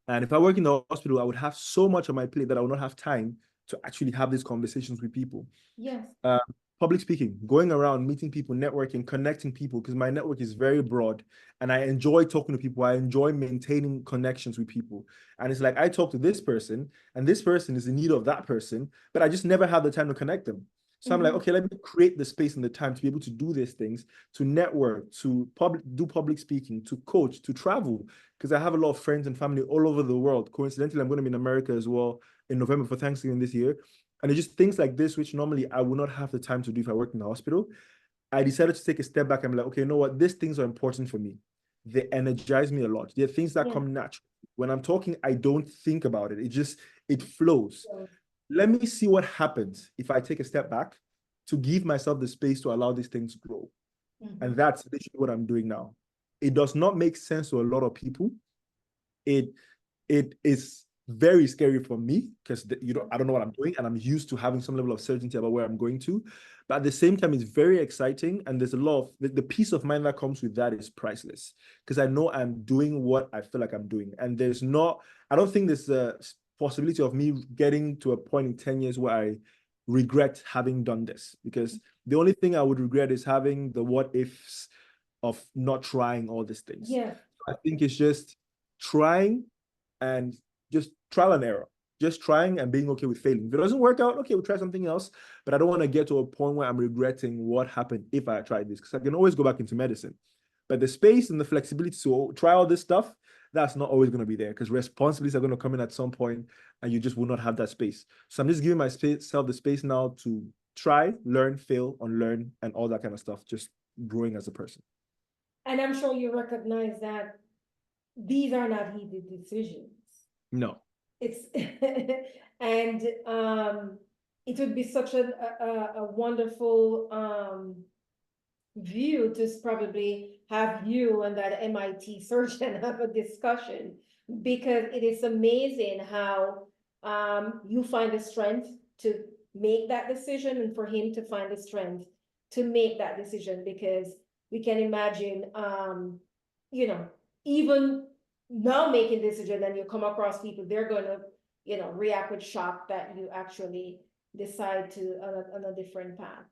Speaker 2: And if I work in the hospital, I would have so much on my plate that I would not have time to actually have these conversations with people.
Speaker 1: yes.
Speaker 2: Uh, Public speaking, going around, meeting people, networking, connecting people, because my network is very broad and I enjoy talking to people. I enjoy maintaining connections with people. And it's like I talk to this person and this person is in need of that person, but I just never have the time to connect them. So I'm like,
Speaker 1: Mhm.
Speaker 2: okay, let me create the space and the time to be able to do these things, to network, to do public speaking, to coach, to travel, because I have a lot of friends and family all over the world. Coincidentally, I'm going to be in America as well in November for Thanksgiving this year. And it's just things like this, which normally I would not have the time to do if I worked in the hospital. I decided to take a step back and be like, okay, you know what? These things are important for me. They energize me a lot. They're things that
Speaker 1: Yeah.
Speaker 2: come naturally. When I'm talking, I don't think about it. It flows.
Speaker 1: So,
Speaker 2: Let me see what happens if I take a step back to give myself the space to allow these things to grow. And
Speaker 1: mhm.
Speaker 2: that's literally what I'm doing now. It does not make sense to a lot of people. It it is very scary for me because I don't know what I'm doing and I'm used to having some level of certainty about where I'm going to. But at the same time, it's very exciting. And there's a lot of the peace of mind that comes with that is priceless because I know I'm doing what I feel like I'm doing. And I don't think there's a possibility of me getting to a point in 10 years where I regret having done this because the only thing I would regret is having the what ifs of not trying all these things.
Speaker 1: Yeah.
Speaker 2: I think it's just trying and just trial and error, just trying and being okay with failing. If it doesn't work out, okay, we'll try something else. But I don't want to get to a point where I'm regretting what happened if I tried this, because I can always go back into medicine. But the space and the flexibility to try all this stuff, that's not always going to be there because responsibilities are going to come in at some point and you just will not have that space. So I'm just giving myself the space now to try, learn, fail, unlearn, and all that kind of stuff, just growing as a person.
Speaker 1: And I'm sure you recognize that these are not easy decisions.
Speaker 2: No.
Speaker 1: It's and it would be such a wonderful view to probably have you and that MIT surgeon have a discussion because it is amazing how you find the strength to make that decision and for him to find the strength to make that decision because we can imagine you know even now making decision and you come across people they're going to react with shock that you actually decide to on a different path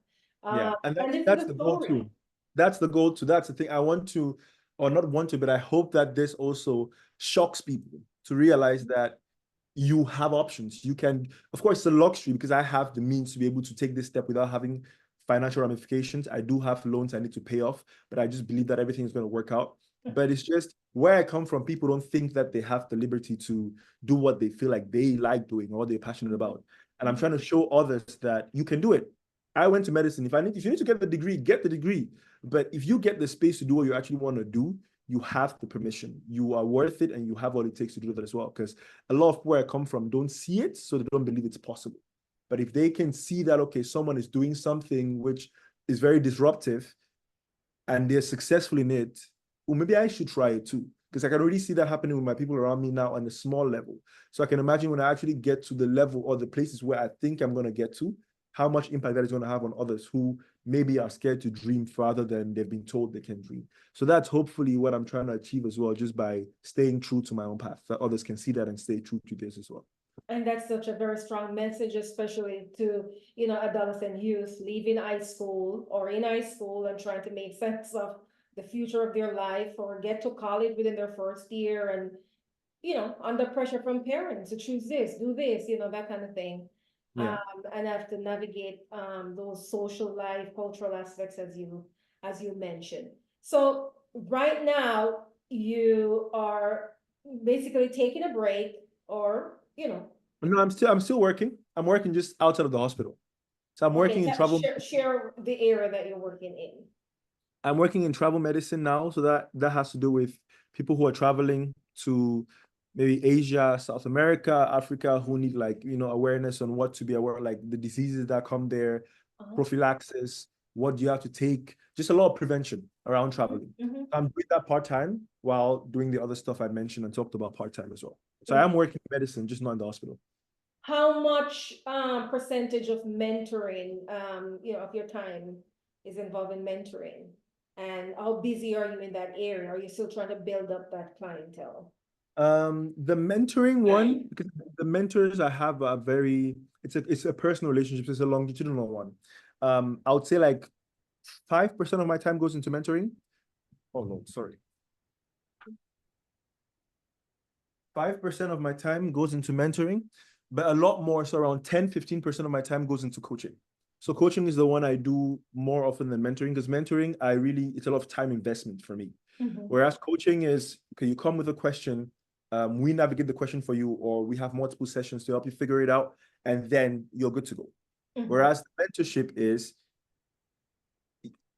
Speaker 2: Yeah, and
Speaker 1: and this is
Speaker 2: that's
Speaker 1: the
Speaker 2: the goal
Speaker 1: story.
Speaker 2: too. That's the goal too. That's the thing. I want to, or not want to, but I hope that this also shocks people to realize that you have options. You can, of course, it's a luxury because I have the means to be able to take this step without having financial ramifications. I do have loans I need to pay off, but I just believe that everything is going to work out. But it's just where I come from, people don't think that they have the liberty to do what they feel like they like doing or what they're passionate about. And I'm trying to show others that you can do it. I went to medicine. If you need to get the degree, get the degree. But if you get the space to do what you actually want to do, you have the permission. You are worth it and you have what it takes to do that as well. Because a lot of where I come from don't see it, so they don't believe it's possible. But if they can see that, okay, someone is doing something which is very disruptive and they're successful in it, well, maybe I should try it too. Because I can already see that happening with my people around me now on a small level. So I can imagine when I actually get to the level or the places where I think I'm going to get to, how much impact that is going to have on others who maybe are scared to dream farther than they've been told they can dream. So that's hopefully what I'm trying to achieve as well, just by staying true to my own path, that others can see that and stay true to this as well.
Speaker 1: And that's such a very strong message, especially to, adults and youth leaving high school or in high school and trying to make sense of the future of their life, or get to college within their first year and, under pressure from parents to choose this, do this, that kind of thing.
Speaker 2: Yeah.
Speaker 1: And have to navigate those social life, cultural aspects as you mentioned. So right now you are basically taking a break, or
Speaker 2: No, I'm still working. I'm working just outside of the hospital. So I'm
Speaker 1: okay,
Speaker 2: working in travel.
Speaker 1: share the area that you're working in.
Speaker 2: I'm working in travel medicine now. So that has to do with people who are traveling to maybe Asia, South America, Africa, who need awareness on what to be aware of, like the diseases that come there, prophylaxis, what do you have to take, just a lot of prevention around traveling. I'm doing that part-time while doing the other stuff I mentioned and talked about part-time as well. So I am working in medicine, just not in the hospital.
Speaker 1: How much percentage of mentoring, of your time is involved in mentoring? And how busy are you in that area? Are you still trying to build up that clientele?
Speaker 2: The mentoring one, because the mentors I have are it's a personal relationship, it's a longitudinal one. I would say like 5% of my time goes into mentoring. Oh no, sorry. 5% of my time goes into mentoring, but a lot more, so around 10-15% of my time goes into coaching. So coaching is the one I do more often than mentoring, because mentoring, it's a lot of time investment for me. Whereas coaching is, okay, you come with a question, we navigate the question for you, or we have multiple sessions to help you figure it out, and then you're good to go. Whereas the mentorship is,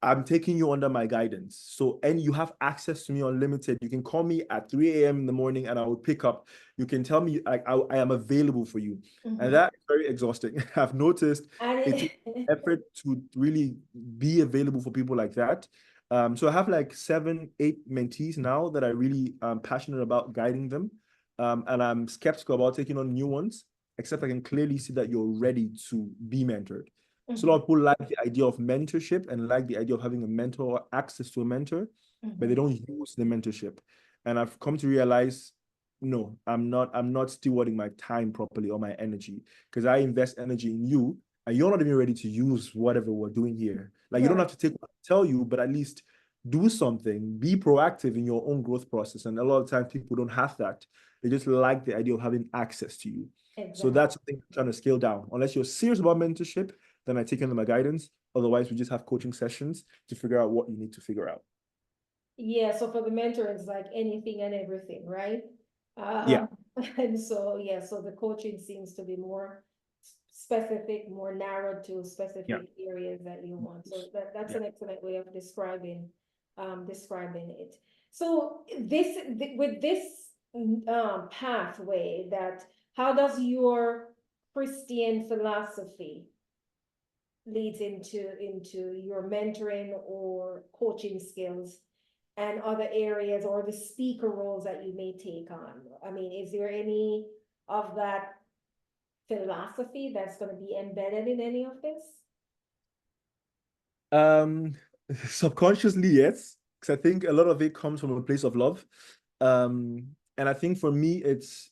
Speaker 2: I'm taking you under my guidance. So, and you have access to me unlimited. You can call me at 3 a.m. in the morning and I will pick up. You can tell me I am available for you. And that is very exhausting. I've noticed it takes effort to really be available for people like that. So I have like 7, 8 mentees now that I really am passionate about guiding them. And I'm skeptical about taking on new ones, except I can clearly see that you're ready to be mentored. So a lot of people like the idea of mentorship and like the idea of having a mentor or access to a mentor, but they don't use the mentorship. And I've come to realize, no, I'm not stewarding my time properly or my energy, because I invest energy in you and you're not even ready to use whatever we're doing here. Like you don't have to take what I tell you, but at least do something, be proactive in your own growth process. And a lot of times people don't have that. They just like the idea of having access to you. So that's something I'm trying to scale down. Unless you're serious about mentorship, then I take under my guidance. Otherwise, we just have coaching sessions to figure out what you need to figure out.
Speaker 1: Yeah, so for the mentor, it's like anything and everything, right?
Speaker 2: Yeah.
Speaker 1: And so, so the coaching seems to be more specific, more narrowed to specific areas that you want. So that's an excellent way of describing it. So with this pathway, that how does your Christian philosophy leads into your mentoring or coaching skills and other areas, or the speaker roles that you may take on? I mean, is there any of that philosophy that's going to be embedded in any of this?
Speaker 2: Subconsciously, yes, because I think a lot of it comes from a place of love. And I think for me,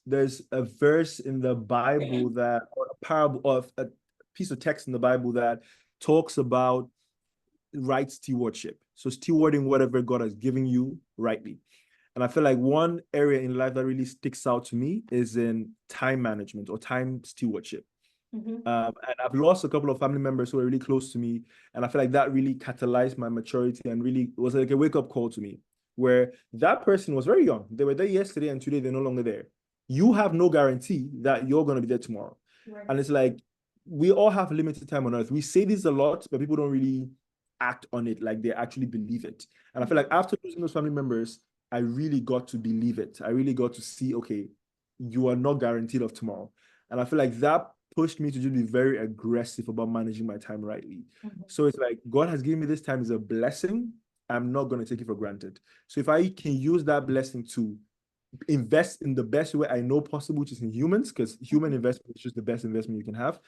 Speaker 2: there's a verse in the Bible or a parable of a piece of text in the Bible that talks about right stewardship. So stewarding whatever God has given you rightly. And I feel like one area in life that really sticks out to me is in time management or time stewardship. And I've lost a couple of family members who are really close to me. And I feel like that really catalyzed my maturity and really was like a wake-up call to me, where that person was very young. They were there yesterday and today they're no longer there. You have no guarantee that you're going to be there tomorrow. Right. And it's like, we all have limited time on earth. We say this a lot, but people don't really act on it like they actually believe it. And I feel like after losing those family members, I really got to believe it. I really got to see, okay, you are not guaranteed of tomorrow. And I feel like that pushed me to just be very aggressive about managing my time rightly. So it's like, God has given me this time as a blessing. I'm not going to take it for granted. So if I can use that blessing to invest in the best way I know possible, which is in humans, because human investment is just the best investment you can have,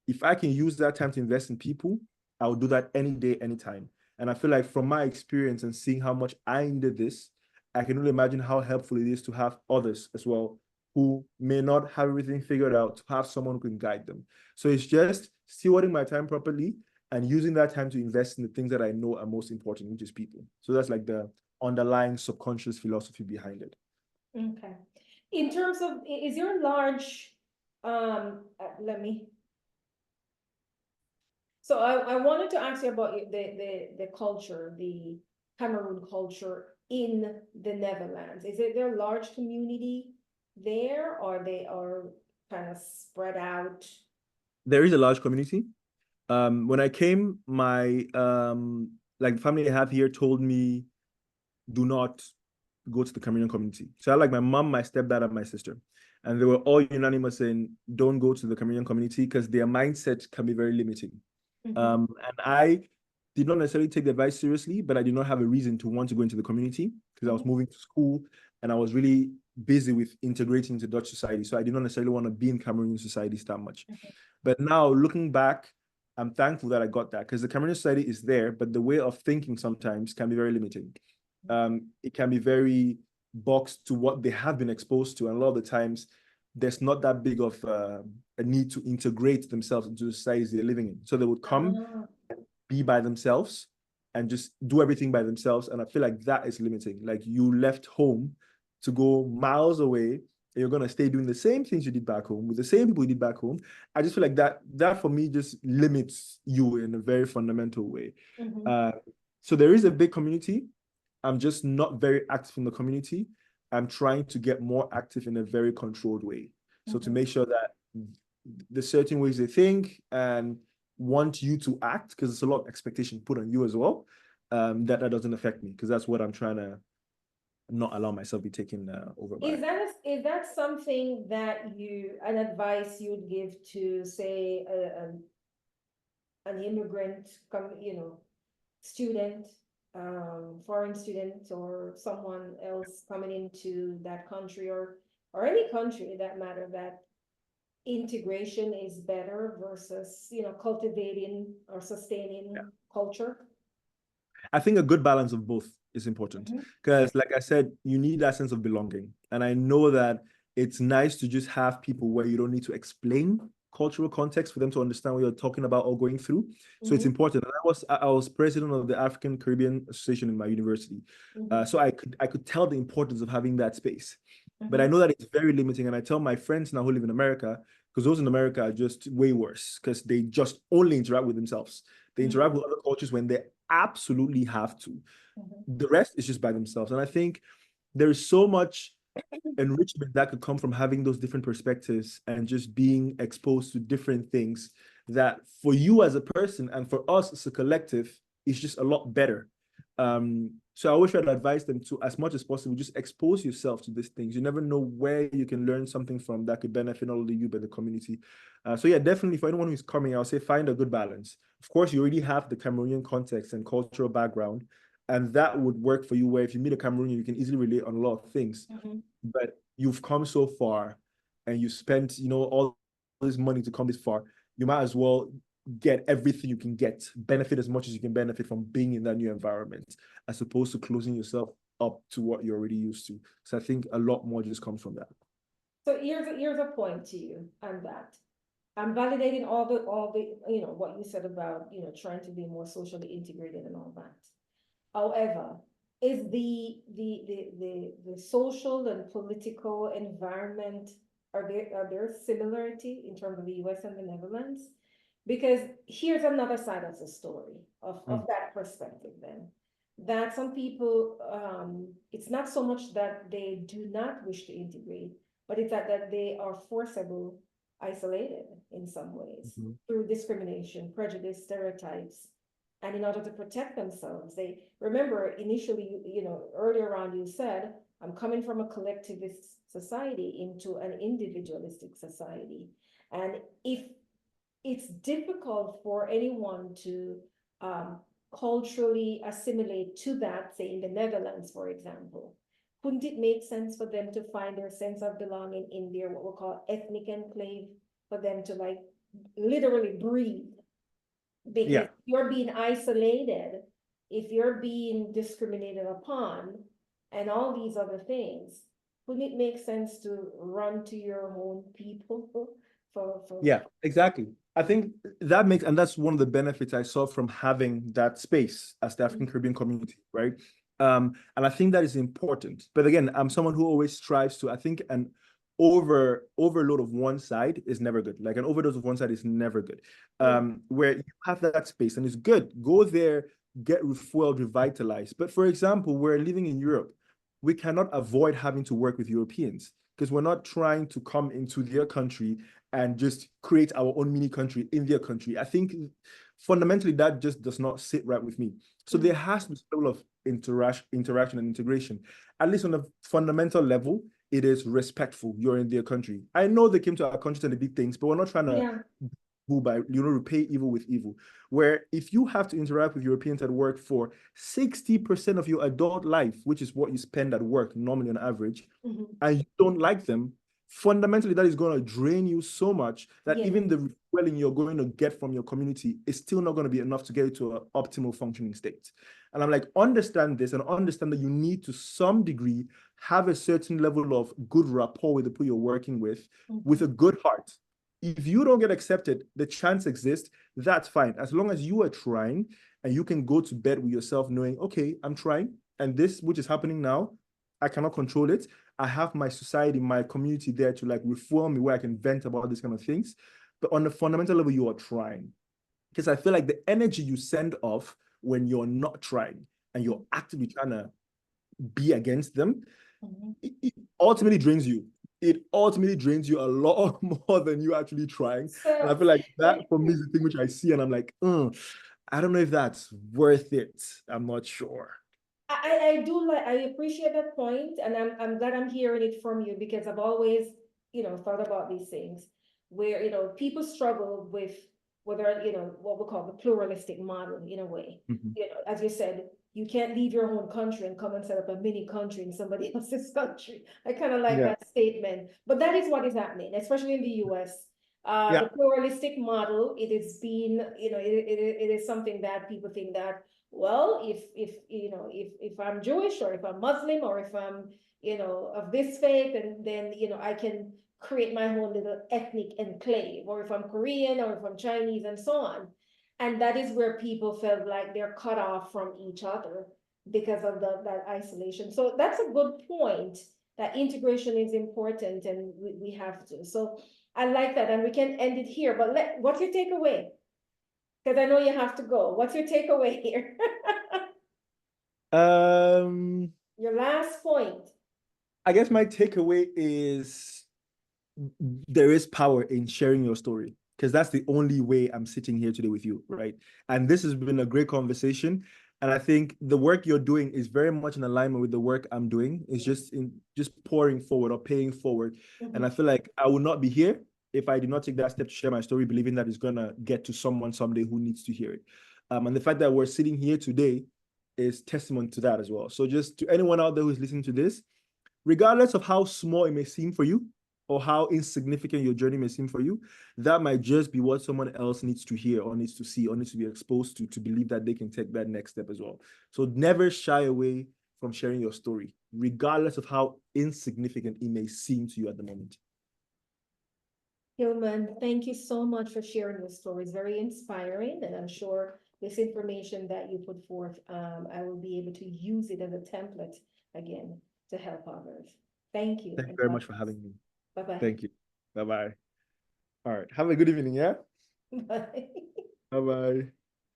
Speaker 2: if I can use that time to invest in people, I will do that any day, anytime. And I feel like from my experience and seeing how much I needed this, I can only imagine how helpful it is to have others as well who may not have everything figured out, to have someone who can guide them. So it's just stewarding my time properly and using that time to invest in the things that I know are most important, which is people. So that's like the underlying subconscious philosophy behind it.
Speaker 1: Okay. In terms of, is there a large, let me, so I wanted to ask you about the culture, the Cameroon culture in the Netherlands. Is it there a large community there, or they are kind of spread out?
Speaker 2: There is a large community. When I came, my like family I have here told me, do not go to the Cameroonian community. So I had like my mom, my stepdad, and my sister. And they were all unanimous in don't go to the Cameroonian community because their mindset can be very limiting.
Speaker 1: Mhm.
Speaker 2: And I did not necessarily take the advice seriously, but I did not have a reason to want to go into the community because I was
Speaker 1: Mhm.
Speaker 2: moving to school and I was really busy with integrating into Dutch society. So I did not necessarily want to be in Cameroonian societies that much. But now looking back, I'm thankful that I got that because the Cameroonian society is there, but the way of thinking sometimes can be very limiting. It can be very boxed to what they have been exposed to. And a lot of the times, there's not that big of a need to integrate themselves into the societies they're living in. So they would come,
Speaker 1: Ah,
Speaker 2: be by themselves, and just do everything by themselves. And I feel like that is limiting. Like you left home to go miles away, and you're gonna stay doing the same things you did back home with the same people you did back home. I just feel like that for me just limits you in a very fundamental way.
Speaker 1: mhm.
Speaker 2: Uh, so there is a big community. I'm just not very active in the community. I'm trying to get more active in a very controlled way. So to
Speaker 1: Mhm.
Speaker 2: make sure that the certain ways they think and want you to act, because it's a lot of expectation put on you as well, that doesn't affect me, because that's what I'm trying to not allow myself be taken over by.
Speaker 1: Is that something that an advice you'd give to, say, an immigrant, student, foreign student, or someone else coming into that country, or any country that matter, that integration is better versus, cultivating or sustaining culture?
Speaker 2: I think a good balance of both is important
Speaker 1: Mhm.
Speaker 2: because, like I said, you need that sense of belonging. And I know that it's nice to just have people where you don't need to explain cultural context for them to understand what you're talking about or going through. So it's
Speaker 1: Mhm.
Speaker 2: important. And I was president of the African Caribbean Association in my university,
Speaker 1: Mhm.
Speaker 2: so I could tell the importance of having that space. But I
Speaker 1: Mhm.
Speaker 2: know that it's very limiting, and I tell my friends now who live in America, because those in America are just way worse because they just only interact with themselves. They interact
Speaker 1: Mhm.
Speaker 2: with other cultures when they absolutely have to.
Speaker 1: Mhm.
Speaker 2: The rest is just by themselves. And I think there is so much enrichment that could come from having those different perspectives and just being exposed to different things that for you as a person and for us as a collective is just a lot better. So I always try to advise them to, as much as possible, just expose yourself to these things. You never know where you can learn something from that could benefit not only you but the community. So yeah, definitely for anyone who's coming, I'll say find a good balance. Of course, you already have the Cameroonian context and cultural background, and that would work for you. Where if you meet a Cameroonian, you can easily relate on a lot of things.
Speaker 1: Mhm.
Speaker 2: But you've come so far, and you spent, all this money to come this far. You might as well get everything you can get, benefit as much as you can benefit from being in that new environment, as opposed to closing yourself up to what you're already used to. So I think a lot more just comes from that.
Speaker 1: So here's a point to you on that. I'm validating all the what you said about trying to be more socially integrated and all that. However, is the social and political environment, are there similarity in terms of the US and the Netherlands? Because here's another side of the story of
Speaker 2: Mm.
Speaker 1: that perspective then. That some people, it's not so much that they do not wish to integrate, but it's that they are forcibly isolated in some ways
Speaker 2: Mhm.
Speaker 1: through discrimination, prejudice, stereotypes. And in order to protect themselves, they remember initially, earlier on you said, I'm coming from a collectivist society into an individualistic society. And if it's difficult for anyone to culturally assimilate to that, say in the Netherlands, for example, couldn't it make sense for them to find their sense of belonging in their what we call ethnic enclave, for them to like literally breathe. Because
Speaker 2: Yeah.
Speaker 1: if you're being isolated, if you're being discriminated upon, and all these other things, wouldn't it make sense to run to your own people for
Speaker 2: Yeah, exactly. I think that makes, and that's one of the benefits I saw from having that space as the African Caribbean community, right? And I think that is important. But again, I'm someone who always strives to, I think an overload of one side is never good. Like an overdose of one side is never good. Where you have that space and it's good. Go there, get refueled, revitalized. But for example, we're living in Europe. We cannot avoid having to work with Europeans because we're not trying to come into their country and just create our own mini country in their country. I think fundamentally that just does not sit right with me. So there has to be a level of interaction and integration. At least on a fundamental level, it is respectful. You're in their country. I know they came to our country and they did things, but we're not trying to by repay evil with evil. Where if you have to interact with Europeans at work for 60% of your adult life, which is what you spend at work normally on average, and you don't like them, fundamentally that is going to drain you so much that even the refueling you're going to get from your community is still not going to be enough to get you to an optimal functioning state. And I'm like, understand this and understand that you need to some degree have a certain level of good rapport with the people you're working with a good heart. If you don't get accepted, the chance exists, that's fine. As long as you are trying and you can go to bed with yourself knowing, okay, I'm trying, and this which is happening now, I cannot control it. I have my society, my community there to like refuel me where I can vent about these kind of things. But on the fundamental level, you are trying. Because I feel like the energy you send off when you're not trying and you're actively trying to be against them, it ultimately drains you. It ultimately drains you a lot more than you actually trying. And I feel like that for me is the thing which I see and I'm like, I don't know if that's worth it. I'm not sure.
Speaker 1: I do like, I appreciate that point, and I'm glad I'm hearing it from you because I've always, thought about these things where, people struggle with whether, what we call the pluralistic model in a way. As you said, you can't leave your home country and come and set up a mini country in somebody else's country. I kind of like that statement, but that is what is happening, especially in the US. The pluralistic model, it is being, it is something that people think that, well, if I'm Jewish or if I'm Muslim or if I'm, of this faith, and then, I can create my own little ethnic enclave, or if I'm Korean or if I'm Chinese and so on. And that is where people felt like they're cut off from each other because of that isolation. So that's a good point, that integration is important and we have to. So I like that, and we can end it here, but what's your takeaway? Because I know you have to go. What's your takeaway here? Your last point.
Speaker 2: I guess my takeaway is there is power in sharing your story because that's the only way I'm sitting here today with you, right? And this has been a great conversation. And I think the work you're doing is very much in alignment with the work I'm doing. It's just pouring forward or paying forward. And I feel like I would not be here if I did not take that step to share my story, believing that it's gonna get to someone someday who needs to hear it. And the fact that we're sitting here today is testament to that as well. So just to anyone out there who's listening to this, regardless of how small it may seem for you or how insignificant your journey may seem for you, that might just be what someone else needs to hear or needs to see or needs to be exposed to believe that they can take that next step as well. So never shy away from sharing your story, regardless of how insignificant it may seem to you at the moment.
Speaker 1: Hillmann, thank you so much for sharing your story. It's very inspiring, and I'm sure this information that you put forth, I will be able to use it as a template again to help others. Thank you.
Speaker 2: Thank you very much for having me.
Speaker 1: Bye-bye.
Speaker 2: Thank you. Bye-bye. All right. Have a good evening, yeah?
Speaker 1: Bye.
Speaker 2: Bye-bye.